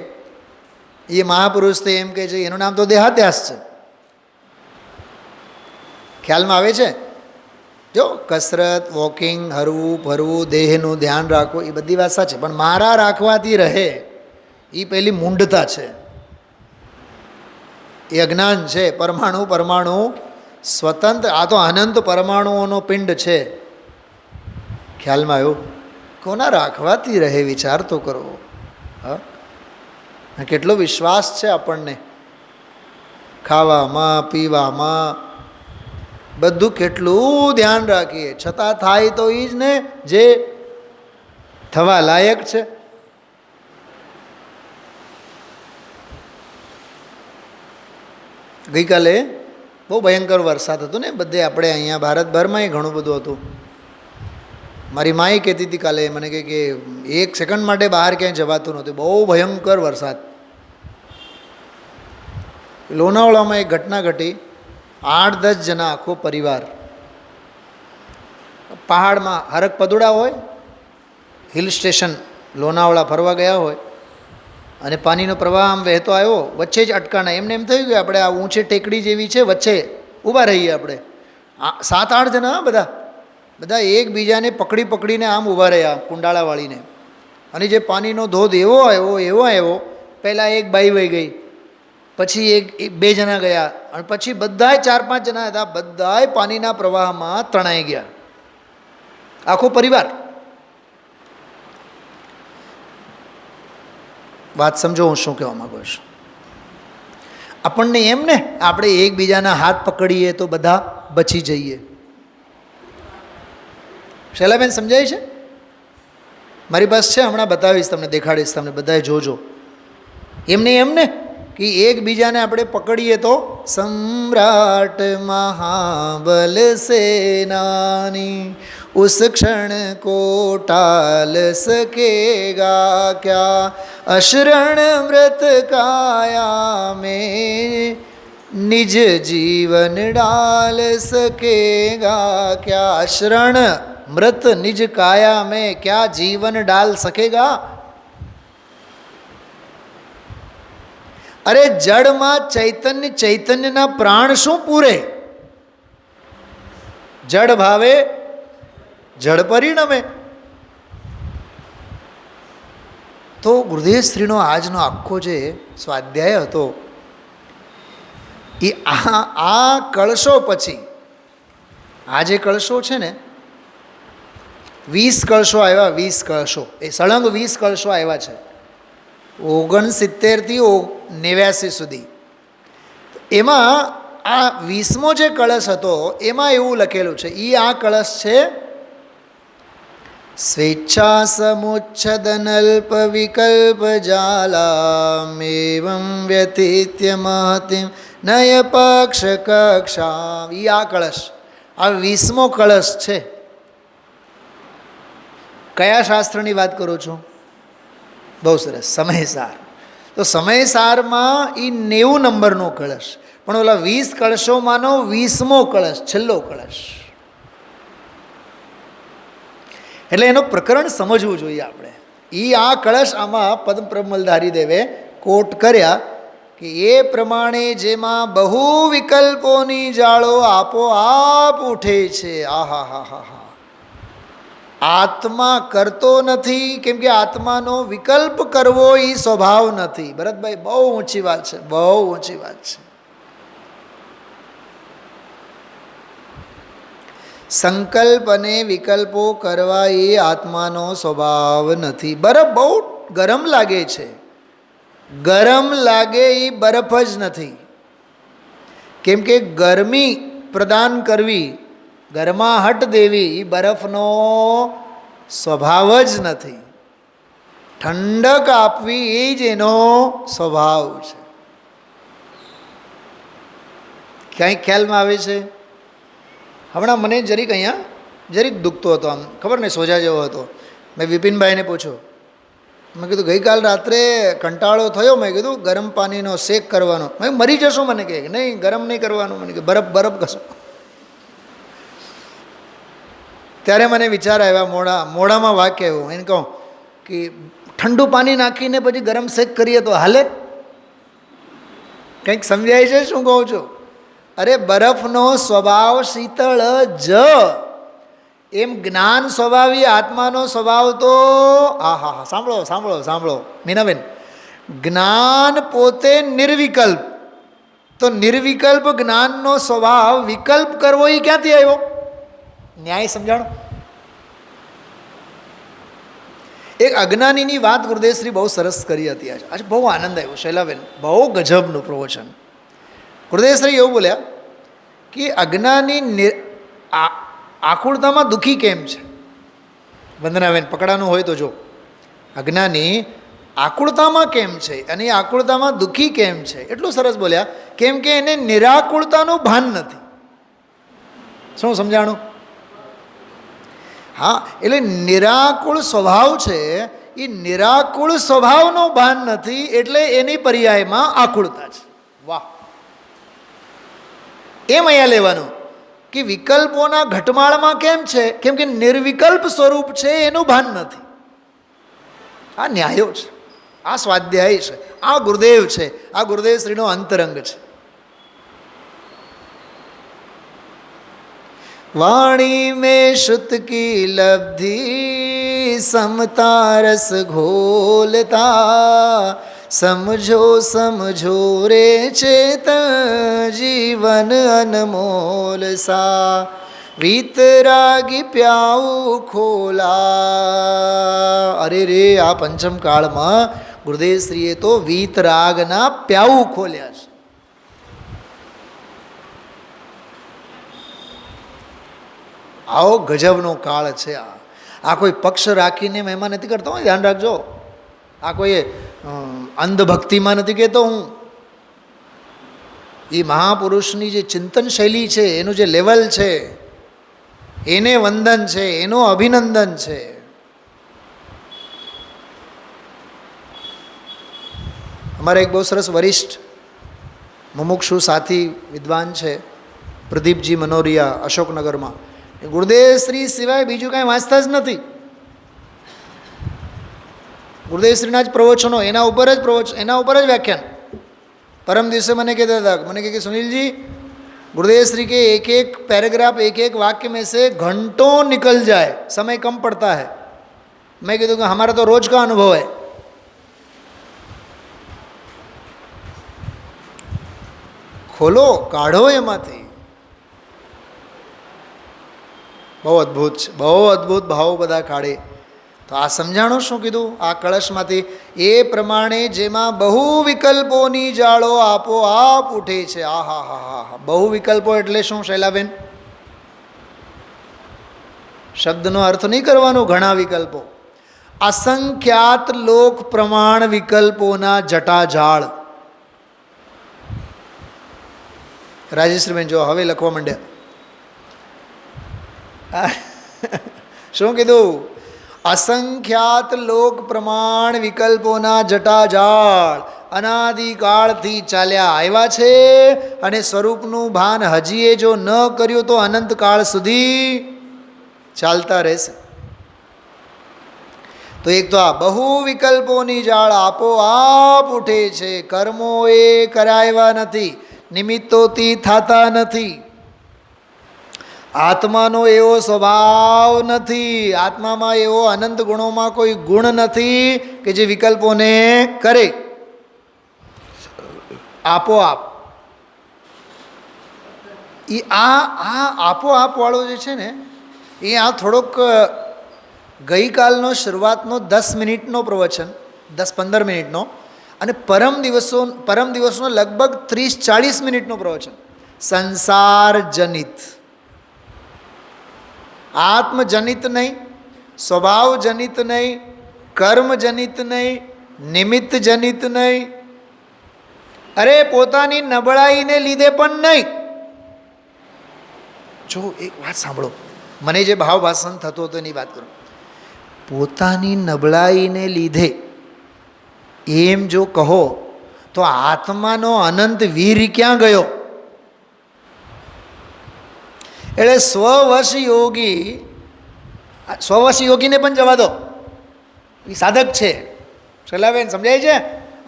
એ મહાપુરુષ તો એમ કહે છે, એનું નામ તો દેહાદ્યાસ છે. ખ્યાલમાં આવે છે? જો કસરત, વોકિંગ, હરવું ફરવું, દેહનું ધ્યાન રાખવું, એ બધી વાત સાચી, પણ મારા રાખવાથી રહે એ પહેલી મૂંઢતા છે, એ અજ્ઞાન છે. પરમાણુ પરમાણુ સ્વતંત્ર, આ તો અનંત પરમાણુઓનો પિંડ છે. ખ્યાલમાં આવ્યું? કોના રાખવાથી રહે વિચાર તો કરો. હા, કેટલો વિશ્વાસ છે આપણને, ખાવામાં પીવામાં બધું કેટલું ધ્યાન રાખીએ, છતાં થાય તો એ જ ને જે થવા લાયક છે. ગઈકાલે બહુ ભયંકર વરસાદ હતો ને બધે, આપણે અહીંયા ભારતભરમાં ઘણું બધું હતું. મારી માએ કહેતી હતી કાલે મને કે 1 સેકન્ડ માટે બહાર ક્યાંય જવાતું નહોતું, બહુ ભયંકર વરસાદ. લોનાવાલામાં એક ઘટના ઘટી, 8-10 જણા આખો પરિવાર પહાડમાં, હરક પદુડા હોય, હિલ સ્ટેશન લોનાવાલા ફરવા ગયા હોય, અને પાણીનો પ્રવાહ આમ વહેતો આવ્યો, વચ્ચે જ અટકાણા. એમને એમ થયું કે આપણે આ ઊંચે ટેકડી જેવી છે, વચ્ચે ઊભા રહીએ આપણે. 7-8 જણા બધા એકબીજાને પકડી પકડીને આમ ઊભા રહ્યા, કુંડાળા વાળીને. અને જે પાણીનો ધોધ એવો આવ્યો, પહેલાં એક બાઈ વહી ગઈ, પછી 2 જણા ગયા, અને પછી બધાય 4-5 જણા હતા, બધાય પાણીના પ્રવાહમાં તણાઈ ગયા, આખો પરિવાર. વાત સમજો હું શું કહેવા માગું છું. આપણને એમ ને આપણે એકબીજાના હાથ પકડીએ તો બધા બચી જઈએ. શૈલાબેન સમજાય છે? મારી પાસે છે, હમણાં બતાવીશ તમને, દેખાડીશ તમને, બધાએ જોજો. એમને કે એકબીજાને આપણે પકડીએ તો સમ્રાટ મહાબલ સેનાની उस क्षण को टाल सकेगा क्या, अशरण मृत काया में निज जीवन डाल सकेगा क्या, अशरण मृत निज काया में क्या जीवन डाल सकेगा. अरे जड़માં ચૈતન્યના પ્રાણ શું પૂરે? જડ ભાવે જડ પરિણમે. તો ગુરુદેવ શ્રીનો આજનો આખો જે સ્વાધ્યાય હતો એ આ કળશો પછી, આ જે કળશો છે ને, 20 કળશો આવ્યા, 20 કળશો, એ સળંગ 20 કળશો આવ્યા છે 69 થી 89 સુધી. એમાં આ 20મો જે કળશ હતો એમાં એવું લખેલું છે, એ આ કળશ છે, સ્વેચ્છા સમુચ્છદનલ્પ વિકલ્પ જાલામેવં વ્યતીત્ય મહતિમ નય પક્ષ કક્ષા. એ આ કળશ, આ 20મો કળશ છે. કયા શાસ્ત્રની વાત કરું છું? બહુ સરસ, સમયસાર. તો સમયસારમાં એ 90 નંબરનો કળશ, પણ ઓલા 20 કળશોમાંનો 20મો કળશ, છેલ્લો કળશ. એટલે એનું પ્રકરણ સમજવું જોઈએ આપણે. એ આ કળશ આમાં પદ્મપ્રમલધારી દેવે કોટ કર્યા કે એ પ્રમાણે જેમાં બહુ વિકલ્પોની જાળો આપોઆપ ઉઠે છે. આહા હા હા હા. આત્મા કરતો નથી, કેમ કે આત્માનો વિકલ્પ કરવો એ સ્વભાવ નથી. ભરતભાઈ બહુ ઊંચી વાત છે, બહુ ઊંચી વાત છે. સંકલ્પ અને વિકલ્પો કરવા એ આત્માનો સ્વભાવ નથી. બરફ બહુ ગરમ લાગે છે, ગરમ લાગે એ બરફ જ નથી. કેમ કે ગરમી પ્રદાન કરવી, ગરમાહટ દેવી એ બરફનો સ્વભાવ જ નથી. ઠંડક આપવી એ જ એનો સ્વભાવ છે. ક્યાંય ખ્યાલમાં આવે છે? હમણાં મને જરીક અહીંયા જરીક દુખતો હતો, આમ ખબર ને સોજા જેવો હતો. મેં વિપિનભાઈને પૂછ્યું, મેં કીધું ગઈકાલ રાત્રે કંટાળો થયો, મેં કીધું ગરમ પાણીનો શેક કરવાનો. મેં મરી જશો? મને કહે નહીં, ગરમ નહીં કરવાનું. મને કે બરફ બરફ કશો. ત્યારે મને વિચાર આવ્યા, મોઢામાં વાક્ય આવ્યું. એને કહું કે ઠંડુ પાણી નાખીને પછી ગરમ શેક કરીએ તો હાલે? કંઈક સમજાય છે શું કહું છું? અરે બરફનો સ્વભાવ શીતળ જ, એમ જ્ઞાન સ્વભાવી આત્માનો સ્વભાવ તો હા હા હા. સાંભળો સાંભળો સાંભળો મીનાબેન, જ્ઞાન પોતે નિર્વિકલ્પ, તો નિર્વિકલ્પ જ્ઞાનનો સ્વભાવ વિકલ્પ કરવો એ ક્યાંથી આવ્યો? ન્યાય સમજાણો. એક અજ્ઞાનીની વાત ગુરુદેવશ્રી બહુ સરસ કરી હતી. આજે બહુ આનંદ આવ્યો શૈલાબેન, બહુ ગજબનું પ્રવચન. ગુરુદેવશ્રી એવું બોલ્યા કે અજ્ઞાની આકુળતામાં દુઃખી કેમ છે? વંદનાબેન પકડાનું હોય તો જો. અજ્ઞાની આકુળતામાં કેમ છે અને આકુળતામાં દુઃખી કેમ છે? એટલું સરસ બોલ્યા, કેમ કે એને નિરાકુળતાનું ભાન નથી. શું સમજાણું? હા, એટલે નિરાકુળ સ્વભાવ છે, એ નિરાકુળ સ્વભાવનો ભાન નથી, એટલે એની પર્યાયમાં આકુળતા છે. વાહ! એમ અહીંયા લેવાનું કે વિકલ્પોના ઘટમાળમાં કેમ છે? કેમ કે નિર્વિકલ્પ સ્વરૂપ છે, એનું ભાન નથી. આ ન્યાયો છે, આ સ્વાધ્યાય છે, આ ગુરુદેવ છે, આ ગુરુદેવ શ્રીનો અંતરંગ છે. वाणी में शुद्ध की लब्धि समता रस घोलता, समझो समझो रे चेतन जीवन अनमोल सा, વીતરાગી પ્યાઉ ખોલા. અરે રે, આ પંચમ કાળમાં ગુરુદેવશ્રીએ તો વીતરાગના પ્યાઉ ખોલ્યા છે. આવો ગજબનો કાળ છે. આ કોઈ પક્ષ રાખીને મહેમાન નથી કરતો, ધ્યાન રાખજો. આ કોઈ અંધભક્તિમાં નથી કહેતો હું. એ મહાપુરુષની જે ચિંતન શૈલી છે, એનું જે લેવલ છે, એને વંદન છે, એનું અભિનંદન છે. અમારા એક બહુ સરસ વરિષ્ઠ મુમુક્ષુ સાથી વિદ્વાન છે, પ્રદીપજી મનોરિયા, અશોકનગરમાં. ગુરુદેવશ્રી સિવાય બીજું કાંઈ વાંચતા જ નથી. ગુરુદેવશ્રીના જ પ્રવચનો, એના ઉપર જ વ્યાખ્યાન. પરમ દિવસે મને કહેતા હતા, મને કહે કે સુनीलजी, गुरुदेवश्री के एक एक पैराग्राफ, एक एक वाक्य में से घंटों निकल जाए, समय कम पड़ता है. मैं कह दूँगा हमारा तो रोज का अनुभव है. खोलो, काढ़ो एमांथी. બહુ અદ્ભુત છે, બહુ અદ્ભુત ભાવો બધા કાઢે. તો આ સમજાણું શું કીધું? આ કળશમાંથી એ પ્રમાણે જેમાં બહુ વિકલ્પોની જાળો આપોઆપ ઉઠે છે. આ હા હા હા હા. બહુ વિકલ્પો એટલે શું શૈલાબેન? શબ્દનો અર્થ નહીં કરવાનો ઘણા વિકલ્પો. અસંખ્યાત લોક પ્રમાણ વિકલ્પોના જટાજાળ. રાજેશ્રીબેન જો હવે લખવા માંડ્યા. શું કીધું? અસંખ્યાત લોક પ્રમાણ વિકલ્પોના જટાજાળ અનાદિકાળથી ચાલ્યા આવ્યા છે, અને સ્વરૂપનું ભાન હજીએ જો ન કર્યું તો અનંતકાળ સુધી ચાલતા રહેશે. તો એક તો આ બહુ વિકલ્પોની જાળ આપોઆપ ઉઠે છે, કર્મો એ કરાવ્યા નથી, નિમિત્તોથી થતા નથી. આત્માનો એવો સ્વભાવ નથી, આત્મામાં એવો અનંત ગુણોમાં કોઈ ગુણ નથી કે જે વિકલ્પોને કરે. આપોઆપ એ આ આપોઆપ વાળો જે છે ને એ આ થોડોક ગઈકાલનો શરૂઆતનો 10 મિનિટનો પ્રવચન, 10-15 મિનિટનો, અને પરમ દિવસનો લગભગ 30-40 મિનિટનું પ્રવચન સંસાર જનિત, આત્મજનિત નહીં, સ્વભાવ જનિત નહીં, કર્મ જનિત નહીં, નિમિત્ત જનિત નહીં, અરે પોતાની નબળાઈને લીધે પણ નહીં. જો એક વાત સાંભળો, મને જે ભાવ ભાષણ થતો હતો એની વાત કરું. પોતાની નબળાઈને લીધે એમ જો કહો તો આત્માનો અનંત વીર ક્યાં ગયો? એટલે સ્વવશ યોગીને પણ જવા દો, એ સાધક છે. શૈલાબેન સમજાય છે?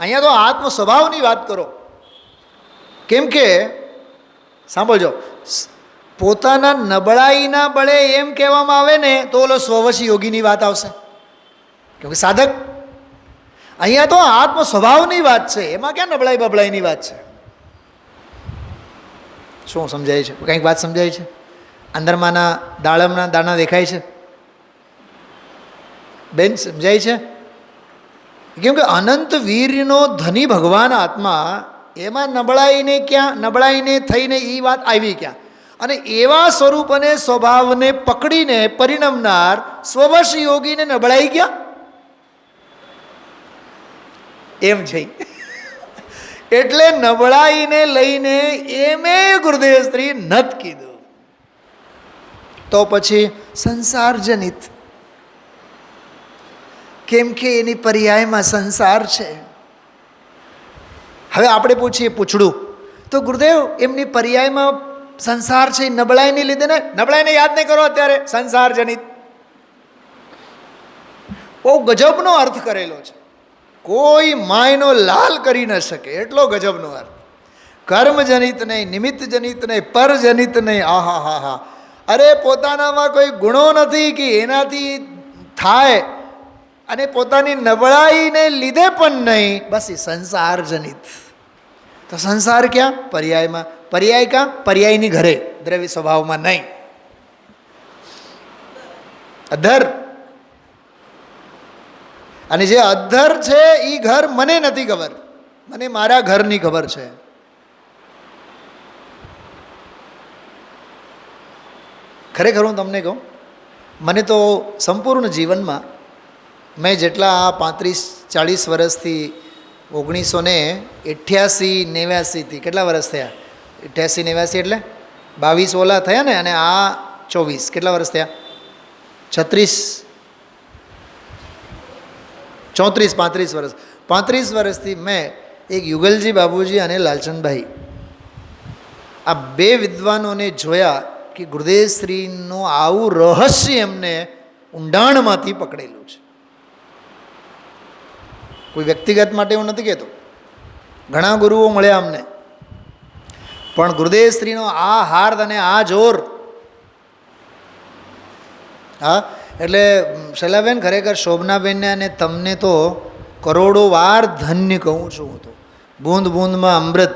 અહીંયા તો આત્મ સ્વભાવની વાત કરો. કેમ કે સાંભળજો, પોતાના નબળાઈના બળે એમ કહેવામાં આવે ને તો ઓલો સ્વવશ યોગીની વાત આવશે, કેમ કે સાધક. અહીંયા તો આત્મ સ્વભાવની વાત છે, એમાં ક્યાં નબળાઈ બબળાઈની વાત છે? શું સમજાય છે? કંઈક વાત સમજાય છે? અંદરમાંના દાડમના દાણા દેખાય છે? બેન સમજાય છે? કેમ કે અનંત વીરનો ધની ભગવાન આત્મા, એમાં નબળાઈને ક્યાં, નબળાઈને થઈને એ વાત આવી ક્યાં? અને એવા સ્વરૂપ અને સ્વભાવને પકડીને પરિણમનાર સ્વવશ યોગીને નબળાઈ ક્યાં? એમ છે. એટલે નબળાઈને લઈને એમે ગુરુદેવ શ્રી નત કીધું. તો પછી સંસાર જનિત, કેમ કે એની પર્યાયમાં સંસાર છે. હવે આપણે પૂછીએ પૂછડું, તો ગુરુદેવ એમની પર્યાયમાં સંસાર છે, નબળાઈને લીધે ને, નબળાઈને યાદ નહીં કરો અત્યારે, સંસાર જનિત. બહુ ગજબનો અર્થ કરેલો છે, કોઈ માયનો લાલ કરી ન શકે એટલો ગજબનો અર્થ. કર્મજનિત નહીં, નિમિત્ત જનિત નહીં, પરજનિત નહીં. આહા હા હા, અરે પોતાનામાં કોઈ ગુણો નથી કે એનાથી થાય, અને પોતાની નબળાઈને લીધે પણ નહીં, બસ એ સંસાર જનિત. તો સંસાર ક્યાં? પર્યાયમાં. પર્યાય ક્યાં? પર્યાયની ઘરે, દ્રવ્ય સ્વભાવમાં નહીં. અધર. અને જે અધર છે એ ઘર મને નથી ખબર, મને મારા ઘરની ખબર છે. ખરેખર હું તમને કહું, મને તો સંપૂર્ણ જીવનમાં મેં જેટલા 35-40 વર્ષથી 1988-89થી કેટલા વર્ષ થયા? 88-89 એટલે 22 ઓલા થયા ને, અને આ 24, કેટલા વર્ષ થયા? 35 વર્ષ. 35 વર્ષથી મેં એક યુગલજી બાબુજી અને લાલચંદભાઈ, આ બે વિદ્વાનોને જોયા કે ગુરુદેવ શ્રીનું આવું રહસ્ય એમને ઊંડાણમાંથી પકડેલું છે. કોઈ વ્યક્તિગત માટે હું નથી કહેતો, ઘણા ગુરુઓ મળ્યા અમને, પણ ગુરુદેવ શ્રીનો આ હાર્દ અને આ જોર. હા, એટલે શૈલાબેન, ખરેખર શોભનાબેનને અને તમને તો કરોડો વાર ધન્ય કહું છું હું તો. બૂંદ બૂંદમાં અમૃત,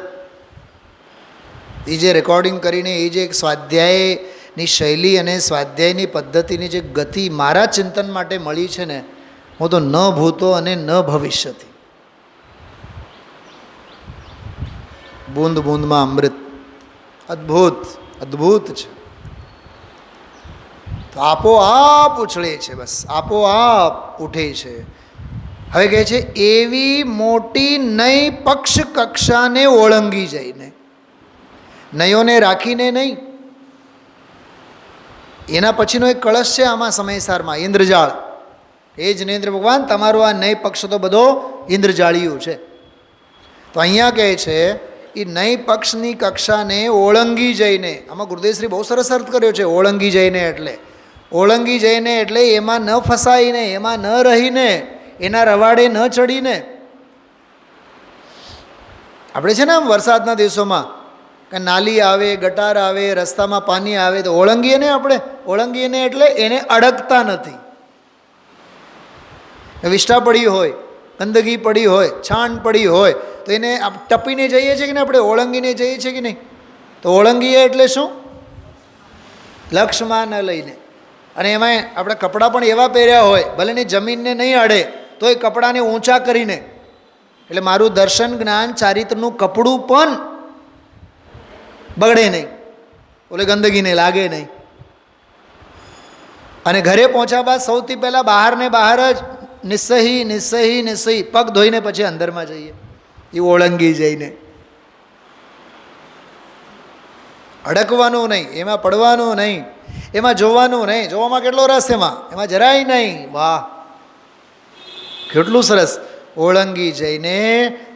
એ જે રેકોર્ડિંગ કરીને એ જે એક સ્વાધ્યાયની શૈલી અને સ્વાધ્યાયની પદ્ધતિની જે ગતિ મારા ચિંતન માટે મળી છે ને, હું તો ન ભૂતો અને ન ભવિષ્યથી. બૂંદ બૂંદમાં અમૃત, અદ્ભુત અદ્ભુત છે. તો આપોઆપ ઉછળે છે, બસ આપોઆપ ઉઠે છે. હવે કહે છે એવી મોટી નઈ પક્ષ કક્ષાને ઓળંગી જઈને, નયોને રાખીને નહીં. એના પછીનો એક કળશ છે આમાં સમયસારમાં, ઇન્દ્રજાળ. એ જ નરેન્દ્ર ભગવાન, તમારો આ નય પક્ષ તો બધો ઇન્દ્રજાળિયું છે. તો અહીંયા કહે છે એ નય પક્ષની કક્ષાને ઓળંગી જઈને, આમાં ગુરુદેવશ્રી બહુ સરસ અર્થ કર્યો છે. ઓળંગી જઈને એટલે ઓળંગી જઈને એટલે એમાં ન ફસાઈને, એમાં ન રહીને, એના રવાડે ન ચડીને. આપણે છે ને આમ વરસાદના દિવસોમાં કે નાલી આવે, ગટાર આવે, રસ્તામાં પાણી આવે તો ઓળંગીએ ને આપણે. ઓળંગીએ ને એટલે એને અડકતા નથી. વિષ્ઠા પડી હોય, ગંદકી પડી હોય, છાણ પડી હોય તો એને ટપીને જઈએ છીએ કે નહીં, આપણે ઓળંગીને જઈએ છીએ કે નહીં. તો ઓળંગીએ એટલે શું? લક્ષમાં ન લઈને. અને એમાં આપણે કપડાં પણ એવા પહેર્યા હોય, ભલે ને જમીનને નહીં અડે તો એ કપડાને ઊંચા કરીને. એટલે મારું દર્શન, જ્ઞાન, ચારિત્રનું કપડું પણ બગડે નહીં, ઓલે ગંદકીને લાગે નહીં. અને ઘરે પહોંચ્યા બાદ સૌથી પહેલાં બહાર ને બહાર જ નિસ્સહી નિસ્સહી નિસ્સહી પગ ધોઈને પછી અંદરમાં જઈએ. એ ઓળંગી જઈને અડકવાનું નહીં, એમાં પડવાનું નહીં, એમાં જોવાનું નહીં. જોવામાં કેટલો રસ, એમાં જરાય નહીં. વાહ, કેટલું સરસ. ઓળંગી જઈને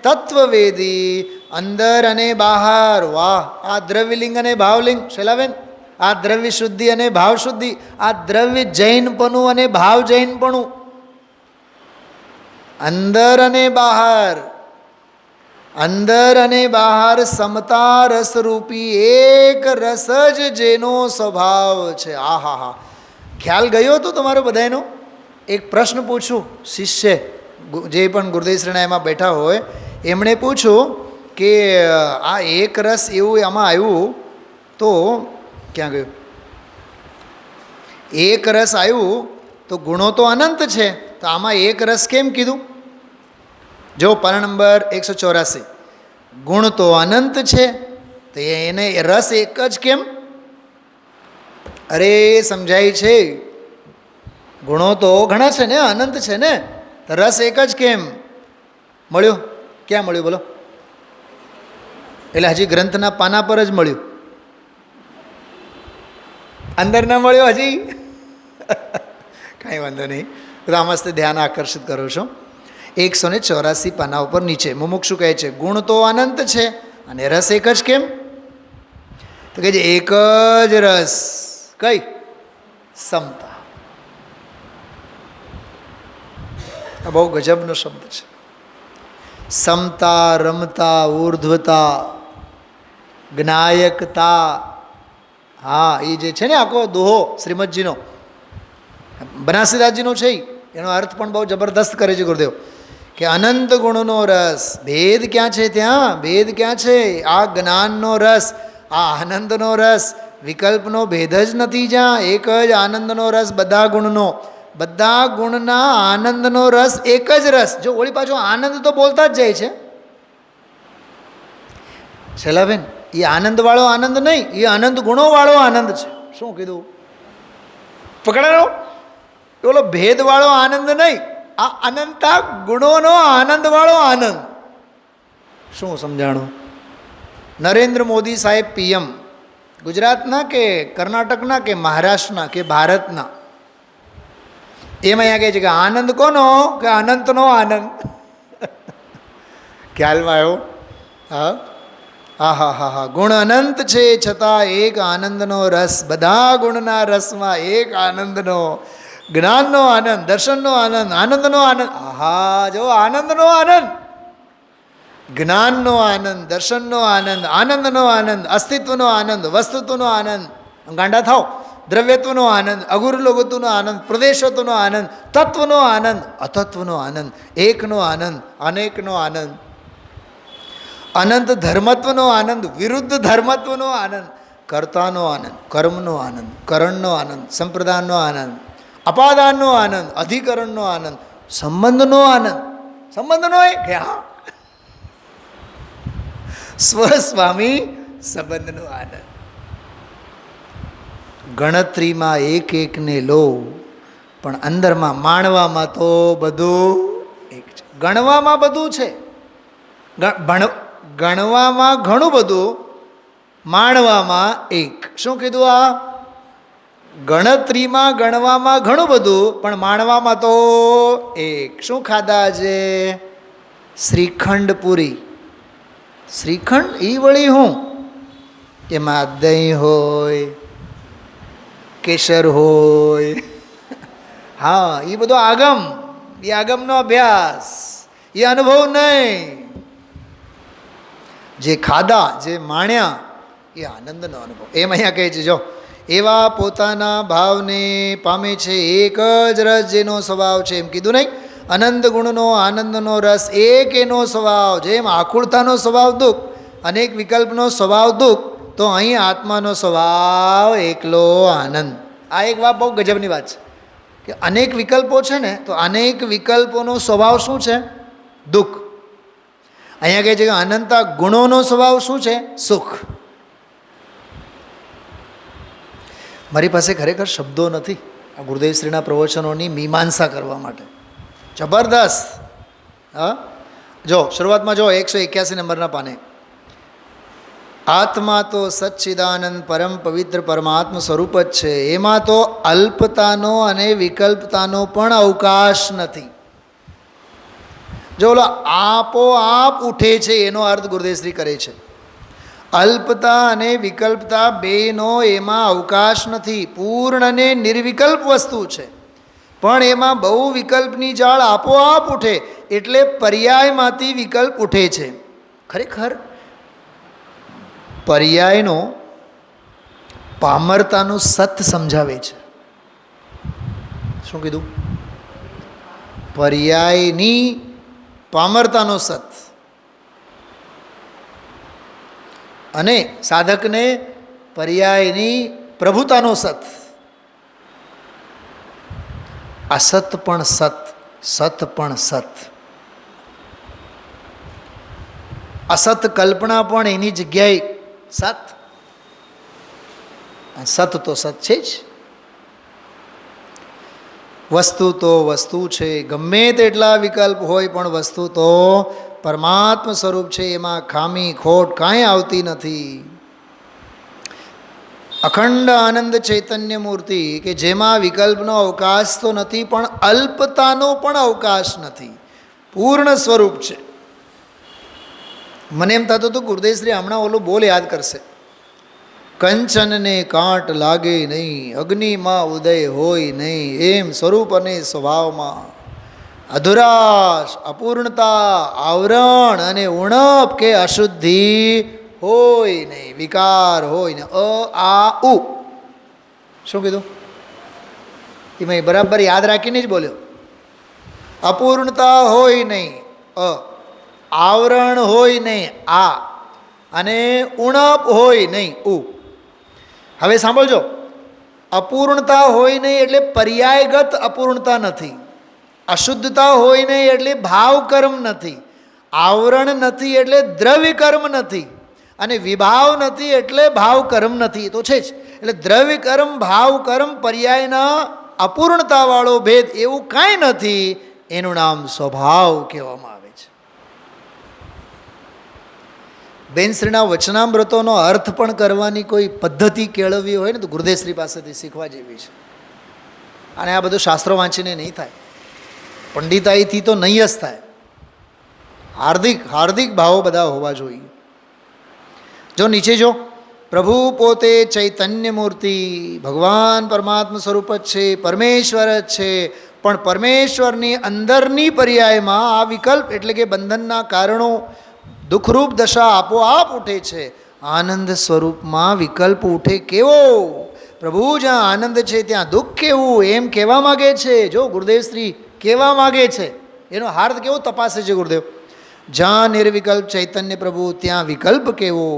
તત્વવેદી અંદર અને બહાર. વાહ, આ દ્રવ્યલિંગ અને ભાવલિંગ. શૈલાબેન, આ દ્રવ્ય શુદ્ધિ અને ભાવ શુદ્ધિ, આ દ્રવ્ય જૈનપણું અને ભાવ જૈનપણું. અંદર અને બહાર, અંદર અને બહાર સમતા રસરૂપી એક રસ જ જેનો સ્વભાવ છે. આ હા હા, ખ્યાલ ગયો હતો તમારો બધાનો? એક પ્રશ્ન પૂછું. શિષ્ય જે પણ ગુરુદેવ શ્રેણા એમાં બેઠા હોય એમણે પૂછ્યું કે આ એક રસ એવું આમાં આવ્યું તો ક્યાં ગયું? એક રસ આવ્યું તો ગુણો તો અનંત છે, તો આમાં એક રસ કેમ કીધું? જો પાના નંબર 184, ગુણ તો અનંત છે તો એને રસ એક જ કેમ? અરે સમજાય છે, ગુણો તો ઘણા છે ને, અનંત છે ને, તો રસ એક જ કેમ મળ્યો? ક્યાં મળ્યું બોલો? એટલે હજી ગ્રંથના પાના પર જ મળ્યું, અંદર ન મળ્યો હજી. કાંઈ વાંધો નહીં, તો આમાં ધ્યાન આકર્ષિત કરો છો. 184 પાના ઉપર નીચે મુમુક્ષુ કહે છે ગુણ તો અનંત છે અને રસ એક જ કેમ? તો કહે છે એક જ રસ. કઈ? સમતા. આ બહુ ગજબનો શબ્દ છે. સમતા, રમતા, ઉર્ધ્વતા, જ્ઞાયકતા. હા, એ જે છે ને આખો દોહો શ્રીમદજીનો, બનાસીદાસજીનો છે, એનો અર્થ પણ બહુ જબરદસ્ત કરે છે ગુરુદેવ કે અનંત ગુણનો રસ. ભેદ ક્યાં છે? ત્યાં ભેદ ક્યાં છે? આ જ્ઞાનનો રસ, આ આનંદનો રસ, વિકલ્પનો ભેદ જ નથી. જ્યાં એક જ આનંદનો રસ, બધા ગુણનો, બધા ગુણના આનંદનો રસ એક જ રસ. જો ઓળી પાછો આનંદ તો બોલતા જ જાય છે. શૈલાબેન, એ આનંદવાળો આનંદ નહીં, એ અનંત ગુણોવાળો આનંદ છે. શું કીધું? પકડાયો? ઓલો ભેદવાળો આનંદ નહીં, આ અનંતા ગુણોનો આનંદવાળો આનંદ. શું સમજાણું? નરેન્દ્ર મોદી સાહેબ પીએમ, ગુજરાતના કે કર્ણાટકના કે મહારાષ્ટ્રના કે ભારતના, એમાં અહીંયા કહે છે કે આનંદ કોનો? કે અનંતનો આનંદ. ખ્યાલમાં આવ્યો? હા, હા હા હા હા. ગુણ અનંત છે છતાં એક આનંદનો રસ, બધા ગુણના રસમાં એક આનંદનો, જ્ઞાનનો આનંદ, દર્શનનો આનંદ, આનંદનો આનંદ. આહા, જો આનંદનો આનંદ, જ્ઞાનનો આનંદ, દર્શનનો આનંદ, આનંદનો આનંદ, અસ્તિત્વનો આનંદ, વસ્તુત્વનો આનંદ. ગાંડા થાવ. દ્રવ્યત્વનો આનંદ, અગુરલોગત્વનો આનંદ, પ્રદેશત્વનો આનંદ, તત્વનો આનંદ, અતત્વનો આનંદ, એકનો આનંદ, અનેકનો આનંદ, અનંત ધર્મત્વનો આનંદ, વિરુદ્ધ ધર્મત્વનો આનંદ, કર્તાનો આનંદ, કર્મનો આનંદ, કરણનો આનંદ, સંપ્રદાનનો આનંદ, અપાદાનનો આનંદ, અધિકરણનો આનંદ, સંબંધનો આનંદ. સંબંધનો એ કે હા, સ્વસ્વામી સંબંધનો આનંદ. ગણતરીમાં એક એકને લો, પણ અંદરમાં માણવામાં તો બધું એક છે. ગણવામાં બધું છે, ગણવામાં ઘણું બધું, માણવામાં એક. શું કીધું? આ ગણતરીમાં ગણવામાં ઘણું બધું, પણ માણવામાં તો એક. શું ખાધા છે? શ્રીખંડ પૂરી. શ્રીખંડ એ વળી હું? એમાં દહીં હોય, કેસર હોય, હા, એ બધો આગમ, એ આગમનો અભ્યાસ, એ અનુભવ નહીં. જે ખાધા, જે માણ્યા, એ આનંદનો અનુભવ. એમ અહીંયા કહે છે, જો એવા પોતાના ભાવને પામે છે એક જ રસ જેનો સ્વભાવ છે. એમ કીધું નહીં, અનંત ગુણનો આનંદનો રસ એક એનો સ્વભાવ. જેમ આકુળતાનો સ્વભાવ દુઃખ, અનેક વિકલ્પનો સ્વભાવ દુઃખ, તો અહીં આત્માનો સ્વભાવ એકલો આનંદ. આ એક વાત બહુ ગજબની વાત છે કે અનેક વિકલ્પો છે ને, તો અનેક વિકલ્પોનો સ્વભાવ શું છે? દુઃખ. અહીંયા કહે છે કે અનંતા ગુણોનો સ્વભાવ શું છે? સુખ. મારી પાસે ખરેખર શબ્દો નથી આ ગુરુદેવશ્રીના પ્રવચનોની મીમાંસા કરવા માટે. જબરદસ્ત. હા, જો શરૂઆતમાં જો 181 નંબરના પાને, આત્મા તો સચ્ચિદાનંદ પરમ પવિત્ર પરમાત્મ સ્વરૂપ જ છે. એમાં તો અલ્પતાનો અને વિકલ્પતાનો પણ અવકાશ નથી. જો ઓલો આપોઆપ ઉઠે છે એનો અર્થ ગુરુદેવશ્રી કરે છે. અલ્પતા અને વિકલ્પતા બેનો એમાં અવકાશ નથી. પૂર્ણ અને નિર્વિકલ્પ વસ્તુ છે, પણ એમાં બહુ વિકલ્પની જાળ આપોઆપ ઉઠે, એટલે પર્યાયમાંથી વિકલ્પ ઉઠે છે. ખરેખર પર્યાયનો પામરતાનું સત સમજાવે છે. શું કીધું? પર્યાયની પામરતાનો સત, અને સાધકને પર્યાયની પ્રભુતાનો સત. અસત પણ સત, સત પણ સત. અસત કલ્પના પણ એની જગ્યાએ સત. સત તો સત છે જ. વસ્તુ તો વસ્તુ છે, ગમે તેટલા વિકલ્પ હોય પણ વસ્તુ તો પરમાત્મ સ્વરૂપ છે. એમાં ખામી ખોટ કાંઈ આવતી નથી. અખંડ આનંદ ચૈતન્ય મૂર્તિ કે જેમાં વિકલ્પનો અવકાશ તો નથી, પણ અલ્પતાનો પણ અવકાશ નથી. પૂર્ણ સ્વરૂપ છે. મને એમ થતું હતું ગુરુદેવશ્રી હમણાં ઓલું બોલ યાદ કરશે, કંચનને કાંટ લાગે નહીં, અગ્નિમાં ઉદય હોય નહીં, એમ સ્વરૂપ અને સ્વભાવમાં અધુરાશ, અપૂર્ણતા, આવરણ અને ઉણપ કે અશુદ્ધિ હોય નહીં, વિકાર હોય ને. આ ઉ શું કીધું? એમાં બરાબર યાદ રાખીને જ બોલ્યો. અપૂર્ણતા હોય નહીં, આવરણ હોય નહીં, આ, અને ઉણપ હોય નહીં, ઉ. હવે સાંભળજો, અપૂર્ણતા હોય નહીં એટલે પર્યાયગત અપૂર્ણતા નથી. અશુદ્ધતા હોય નહીં એટલે ભાવ કર્મ નથી. આવરણ નથી એટલે દ્રવ્ય કર્મ નથી. અને વિભાવ નથી એટલે ભાવ કર્મ નથી. એ તો છે જ. એટલે દ્રવ્ય કર્મ, ભાવ કર્મ, પર્યાયના અપૂર્ણતાવાળો ભેદ એવું કાંઈ નથી. એનું નામ સ્વભાવ કહેવામાં આવે છે. બેનશ્રીના વચનામૃતોનો અર્થ પણ કરવાની કોઈ પદ્ધતિ કેળવવી હોય ને તો ગુરુદેવશ્રી પાસેથી શીખવા જેવી છે. અને આ બધું શાસ્ત્રો વાંચીને નહીં થાય, પંડિતાઈથી તો નહીં જ થાય. હાર્દિક ભાવો બધા હોવા જોઈએ. જો નીચે જો, પ્રભુ પોતે ચૈતન્ય મૂર્તિ, ભગવાન પરમાત્મા સ્વરૂપ જ છે, પરમેશ્વર જ છે. પણ પરમેશ્વરની અંદરની પર્યાયમાં આ વિકલ્પ એટલે કે બંધનના કારણો, દુઃખરૂપ દશા આપોઆપ ઉઠે છે. આનંદ સ્વરૂપમાં વિકલ્પ ઉઠે કેવો? પ્રભુ જ્યાં આનંદ છે ત્યાં દુઃખ કેવું? એમ કહેવા માગે છે. જો ગુરુદેવશ્રી કહેવા માગે છે, એનો હાર્દ કેવો તપાસે છે ગુરુદેવ. જ્યાં નિર્વિકલ્પ ચૈતન્ય પ્રભુ ત્યાં વિકલ્પ કેવો,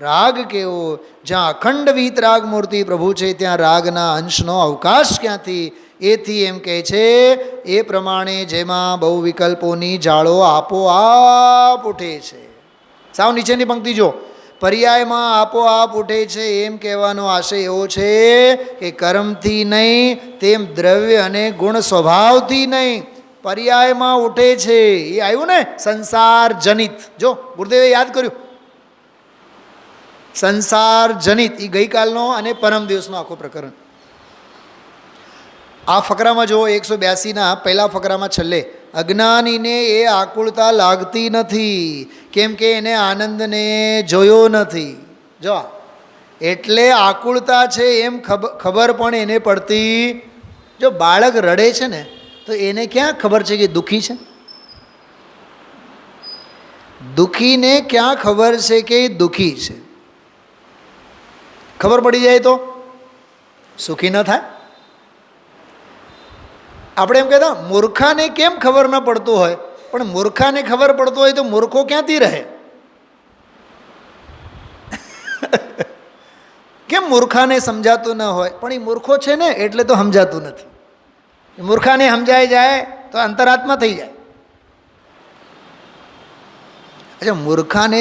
રાગ કેવો. જ્યાં અખંડ વીતરાગ મૂર્તિ પ્રભુ છે ત્યાં રાગના અંશનો અવકાશ ક્યાંથી? એથી એમ કહે છે એ પ્રમાણે જેમાં બહુ વિકલ્પોની જાળો આપોઆપ ઉઠે છે. સાવ નીચેની પંક્તિ જો, પર્યાયમાં આપોઆપ ઉઠે છે એમ કહેવાનો આશય એવો છે કે કર્મથી નહીં, તેમ દ્રવ્ય અને ગુણ સ્વભાવથી નહીં, પર્યાયમાં ઉઠે છે. એ આવ્યું ને સંસાર જનિત. જો ગુરુદેવે યાદ કર્યું, સંસાર જનિત. એ ગઈકાલનો અને પરમ દિવસનો આખો પ્રકરણ. આ ફકરામાં જુઓ, 182ના પહેલા ફકરામાં છેલ્લે, અજ્ઞાનીને એ આકુળતા લાગતી નથી, કેમ કે એને આનંદને જોયો નથી. જો એટલે આકુળતા છે એમ ખબર પણ એને પડતી. જો બાળક રડે છે ને તો એને ક્યાં ખબર છે કે દુઃખી છે? દુઃખીને ક્યાં ખબર છે કે એ દુઃખી છે? ખબર પડી જાય તો સુખી ન થાય. આપણે એમ કહેતા મૂર્ખાને કેમ ખબર ન પડતું હોય, પણ મૂર્ખાને ખબર પડતું હોય તો મૂર્ખો ક્યાંથી રહે? કેમ મૂર્ખાને સમજાતું ન હોય? પણ એ મૂર્ખો છે ને એટલે તો સમજાતું નથી. મૂર્ખાને સમજાઈ જાય તો અંતરાત્મા થઈ જાય. અચ્છા, મૂર્ખાને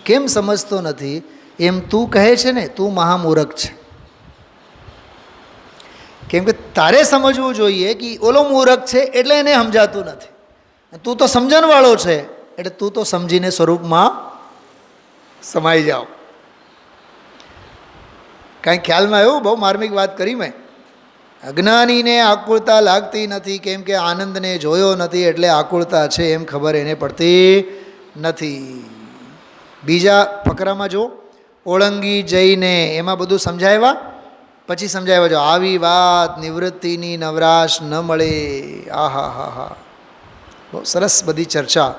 કેમ સમજતો નથી એમ તું કહે છે ને, તું મહામૂર્ખ છે. કેમ કે તારે સમજવું જોઈએ કે ઓલો મૂર્ખ છે એટલે એને સમજાતું નથી. તું તો સમજણવાળો છે એટલે તું તો સમજીને સ્વરૂપમાં સમાઈ જાઓ. કાંઈ ખ્યાલમાં આવ્યું? બહુ માર્મિક વાત કરી મેં. અજ્ઞાનીને આકુળતા લાગતી નથી કેમ કે આનંદને જોયો નથી, એટલે આકુળતા છે એમ ખબર એને પડતી નથી. બીજા ફકરામાં જો ઓળંગી જઈને એમાં બધું સમજાવ્યા, પછી સમજાવ્યા જો આવી વાત નિવૃત્તિની નવરાશ ન મળે. આહા હા હા, બહુ સરસ બધી ચર્ચા.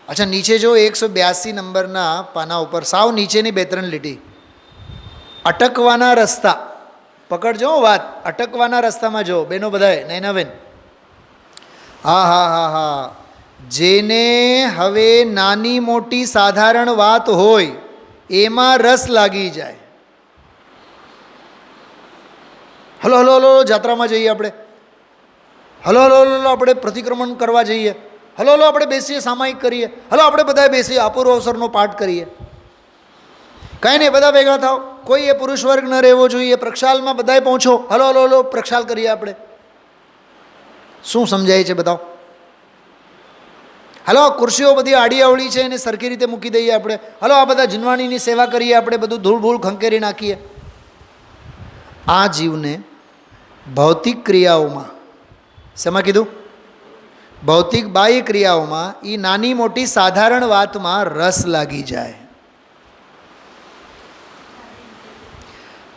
અચ્છા, નીચે જો 182 નંબરના પાના ઉપર સાવ નીચેની 2-3 લીટી, અટકવાના રસ્તા. પકડજો વાત, અટકવાના રસ્તામાં જો બેનો બધાએ. નૈનાબેન, હા હા હા હા, જેને હવે નાની મોટી સાધારણ વાત હોય એમાં રસ લાગી જાય. હલો હલો હલો જાત્રામાં જઈએ આપણે, હલો હલો હલો આપણે પ્રતિક્રમણ કરવા જઈએ, હલો હલો આપણે બેસીએ સામાયિક કરીએ, હલો આપણે બધા બેસીએ અપૂર્વ અવસરનો પાઠ કરીએ. કાંઈ નહીં, બધા ભેગા થાવ. કોઈ એ પુરુષ વર્ગ ન રહેવો જોઈએ. પ્રક્ષાલમાં બધાએ પહોંચો, હલો હલો હલો પ્રક્ષાલ કરીએ આપણે. શું સમજાય છે બતાવો? હલો, ખુરશીઓ બધી આડી અવળી છે એને સરખી રીતે મૂકી દઈએ આપણે. હલો, આ બધા જનવાણીની સેવા કરીએ આપણે, બધું ધૂળ ભૂળ ખંખેરી નાખીએ. આ જીવને ભૌતિક ક્રિયાઓમાં, શેમાં કીધું? ભૌતિક બાહ્ય ક્રિયાઓમાં એ નાની મોટી સાધારણ વાતમાં રસ લાગી જાય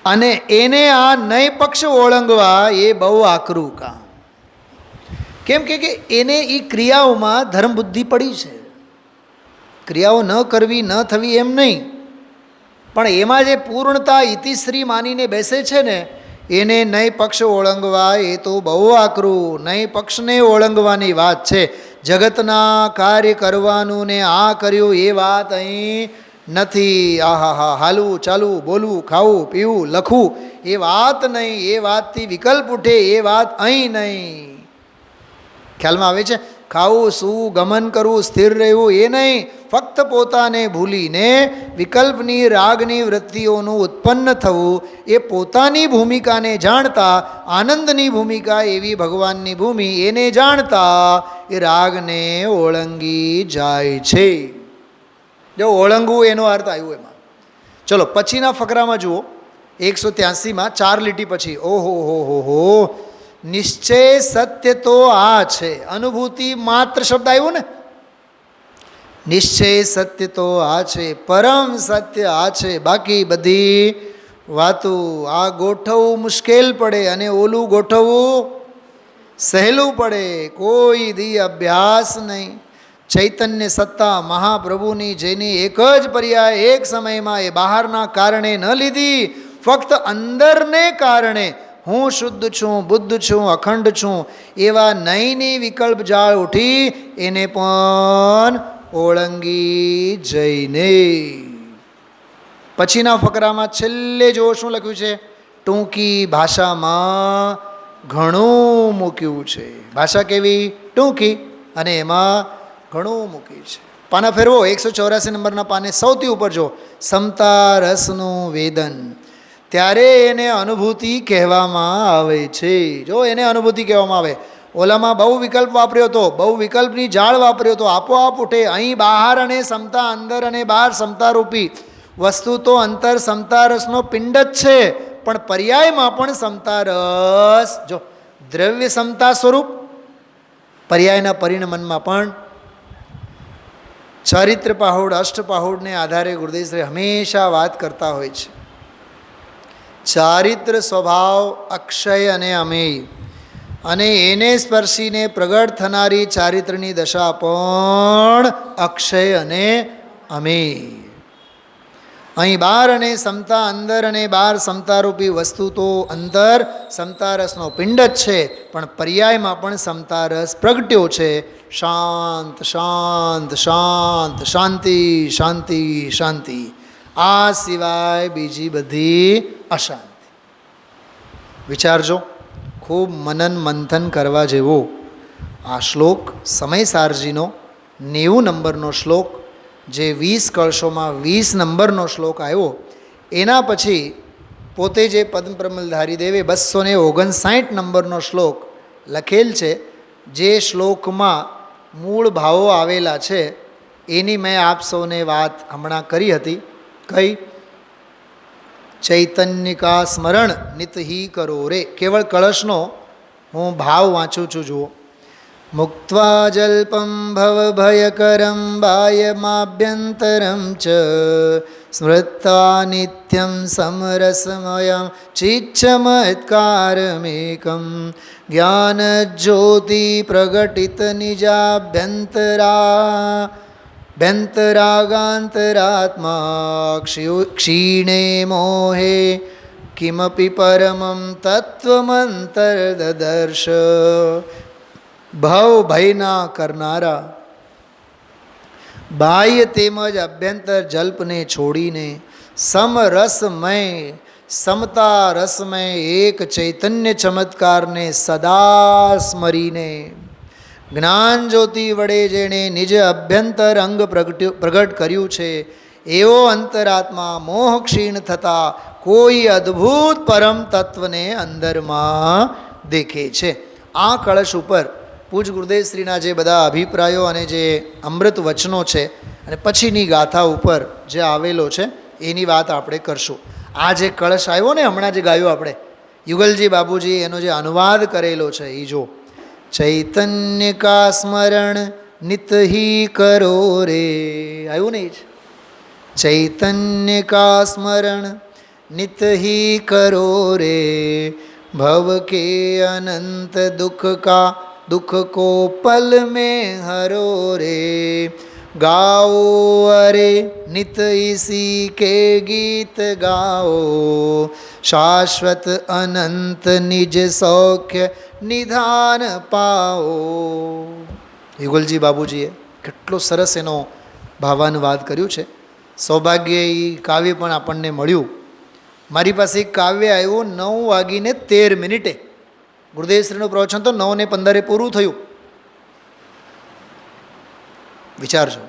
અને એને આ નય પક્ષ ઓળંગવા એ બહુ આકરું કામ. કેમ કે એને એ ક્રિયાઓમાં ધર્મ બુદ્ધિ પડી છે. ક્રિયાઓ ન કરવી ન થવી એમ નહીં, પણ એમાં જે પૂર્ણતા ઇતિશ્રી માનીને બેસે છે ને, એને નય પક્ષ ઓળંગવા એ તો બહુ આકરું. નય પક્ષને ઓળંગવાની વાત છે. જગતના કાર્ય કરવાનું ને આ કર્યું એ વાત અહીં નથી. આહા હા, હાલવું ચાલવું બોલવું ખાવું પીવું લખવું એ વાત નહીં. એ વાતથી વિકલ્પ ઉઠે એ વાત અહીં નહીં. ખ્યાલમાં આવે છે? ખાવું સૂવું ગમન કરવું સ્થિર રહેવું એ નહીં. ફક્ત પોતાને ભૂલીને વિકલ્પની રાગની વૃત્તિઓનું ઉત્પન્ન થવું, એ પોતાની ભૂમિકાને જાણતા, આનંદની ભૂમિકા એવી ભગવાનની ભૂમિ એને જાણતા એ રાગને ઓળંગી જાય છે. જો ઓળંગવું એનો અર્થ આવ્યો એમાં. ચલો પછીના ફકરામાં જુઓ, 183માં 4 લીટી પછી. ઓહો હો હો હો, નિશ્ચય સત્ય તો આ છે. અનુભૂતિ માત્ર શબ્દ આવ્યો ને. નિશ્ચય સત્ય તો આ છે, પરમ સત્ય આ છે. બાકી બધી વાતો આ ગોઠવવું મુશ્કેલ પડે અને ઓલું ગોઠવવું સહેલું પડે. કોઈ દી અભ્યાસ નહીં. ચૈતન્ય સત્તા મહાપ્રભુની જેની એક જ પર્યાય એક સમયમાં એ બહારના કારણે ન લીધી, ફક્ત અંદરને કારણે હું શુદ્ધ છું, બુદ્ધ છું, અખંડ છું, એવા નયની વિકલ્પ જાળ ઉઠી એને પણ ઓળંગી જઈને. પછીના ફકરામાં છેલ્લે જો શું લખ્યું છે? ટૂંકી ભાષામાં ઘણું મૂક્યું છે. ભાષા કેવી? ટૂંકી, અને એમાં ઘણું મૂક્યું છે. પાના ફેરવો, 184 નંબરના પાને સૌથી ઉપર જો, સમતા રસનું વેદન. ત્યારે એને અનુભૂતિ કહેવામાં આવે છે. જો એને અનુભૂતિ કહેવામાં આવે. ઓલામાં બહુ વિકલ્પ વાપર્યો હતો, બહુ વિકલ્પની જાળ વાપર્યો હતો, આપોઆપ ઉઠે. અહીં બહાર અને સમતા, અંદર અને બહાર સમતારૂપી વસ્તુ તો અંતર સમતા રસનો પિંડ જ છે, પણ પર્યાયમાં પણ સમતા રસ. જો દ્રવ્ય સમતા સ્વરૂપ, પર્યાયના પરિણમનમાં પણ ચારિત્ર પાહુડ અષ્ટપાહુડને આધારે ગુરુદેવશ્રી હંમેશા વાત કરતા હોય છે. ચારિત્ર સ્વભાવ અક્ષય અને અમેય, અને એને સ્પર્શીને પ્રગટ થનારી ચારિત્રની દશા પણ અક્ષય અને અમેય. અહીં બાર અને સમતા અંદર અને બાર સમતારૂપી વસ્તુ તો અંદર સમતારસનો પિંડ જ છે, પણ પર્યાયમાં પણ સમતારસ પ્રગટ્યો છે. શાંત શાંત શાંત, શાંતિ શાંતિ શાંતિ, આ સિવાય બીજી બધી અશાંતિ. વિચારજો, ખૂબ મનન મંથન કરવા જેવો આ શ્લોક સમયસારજીનો 90 નંબરનો શ્લોક, જે 20 કળશોમાં 20 નંબરનો શ્લોક આવ્યો. એના પછી પોતે જે પદ્મપ્રમલધારી દેવે 259 નંબરનો શ્લોક લખેલ છે. જે શ્લોકમાં મૂળ ભાવો આવેલા છે એની મેં આપ સૌને વાત હમણાં કરી હતી. કઈ? ચૈતન્યકા સ્મરણ નિત હી કરો રે. કેવળ કળશનો હું ભાવ વાંચું છું, જુઓ. મુક્ત્વા જલ્પમ ભવભયકરમ બાયમાભ્યંતરમ ચ સ્મૃત્વા નિત્યમ સમરસમયમ ચિચ્છમત્કારમેકમ જ્ઞાનજ્યોતિ પ્રગટિત નિજાભ્યંતરાગાંતરાત્મા ક્ષીણે મોહે કિમપી પરમં તત્વમંતરદર્શ. ભવ ભયના કરનારા બાહ્ય તેમજ અભ્યંતર જલ્પને છોડીને સમરસમય સમતા રસમય એક ચૈતન્ય ચમત્કારને સદા સ્મરીને જ્ઞાન જ્યોતિ વડે જેણે નિજ અભ્યંતર અંગ પ્રગટ કર્યું છે એવો અંતરાત્મા મોહ ક્ષીણ થતાં કોઈ અદ્ભુત પરમ તત્વને અંદરમાં દેખે છે. આ કળશ ઉપર પૂજ ગુરુદેવશ્રીના જે બધા અભિપ્રાયો અને જે અમૃત વચનો છે અને પછીની ગાથા ઉપર જે આવેલો છે એની વાત આપણે કરશું. આ જે કળશ આવ્યો ને હમણાં જે ગાયો આપણે, યુગલજી બાબુજી એનો જે અનુવાદ કરેલો છે એ જો. ચૈતન્ય કા સ્મરણ નિત હી કરો રે, આવ્યું ને એ જ. ચૈતન્ય કા સ્મરણ નિત હી કરો રે, ભવ કે અનંત દુઃખ કા दुख को पल में हरो रे, गाओ अरे नित इसी के गीत गाओ, शाश्वत अनंत निज सौख्य निधान पाओ. યુગલજી બાબુજીએ કેટલો સરસ એનો ભાવાનુવાદ કર્યું છે. સૌભાગ્ય એ કાવ્ય પણ આપણને મળ્યું. મારી પાસે એક કાવ્ય આવ્યું 9:13. ગુરુદેવશ્રીનું પ્રવચન તો 9:15 પૂરું થયું. વિચારજો.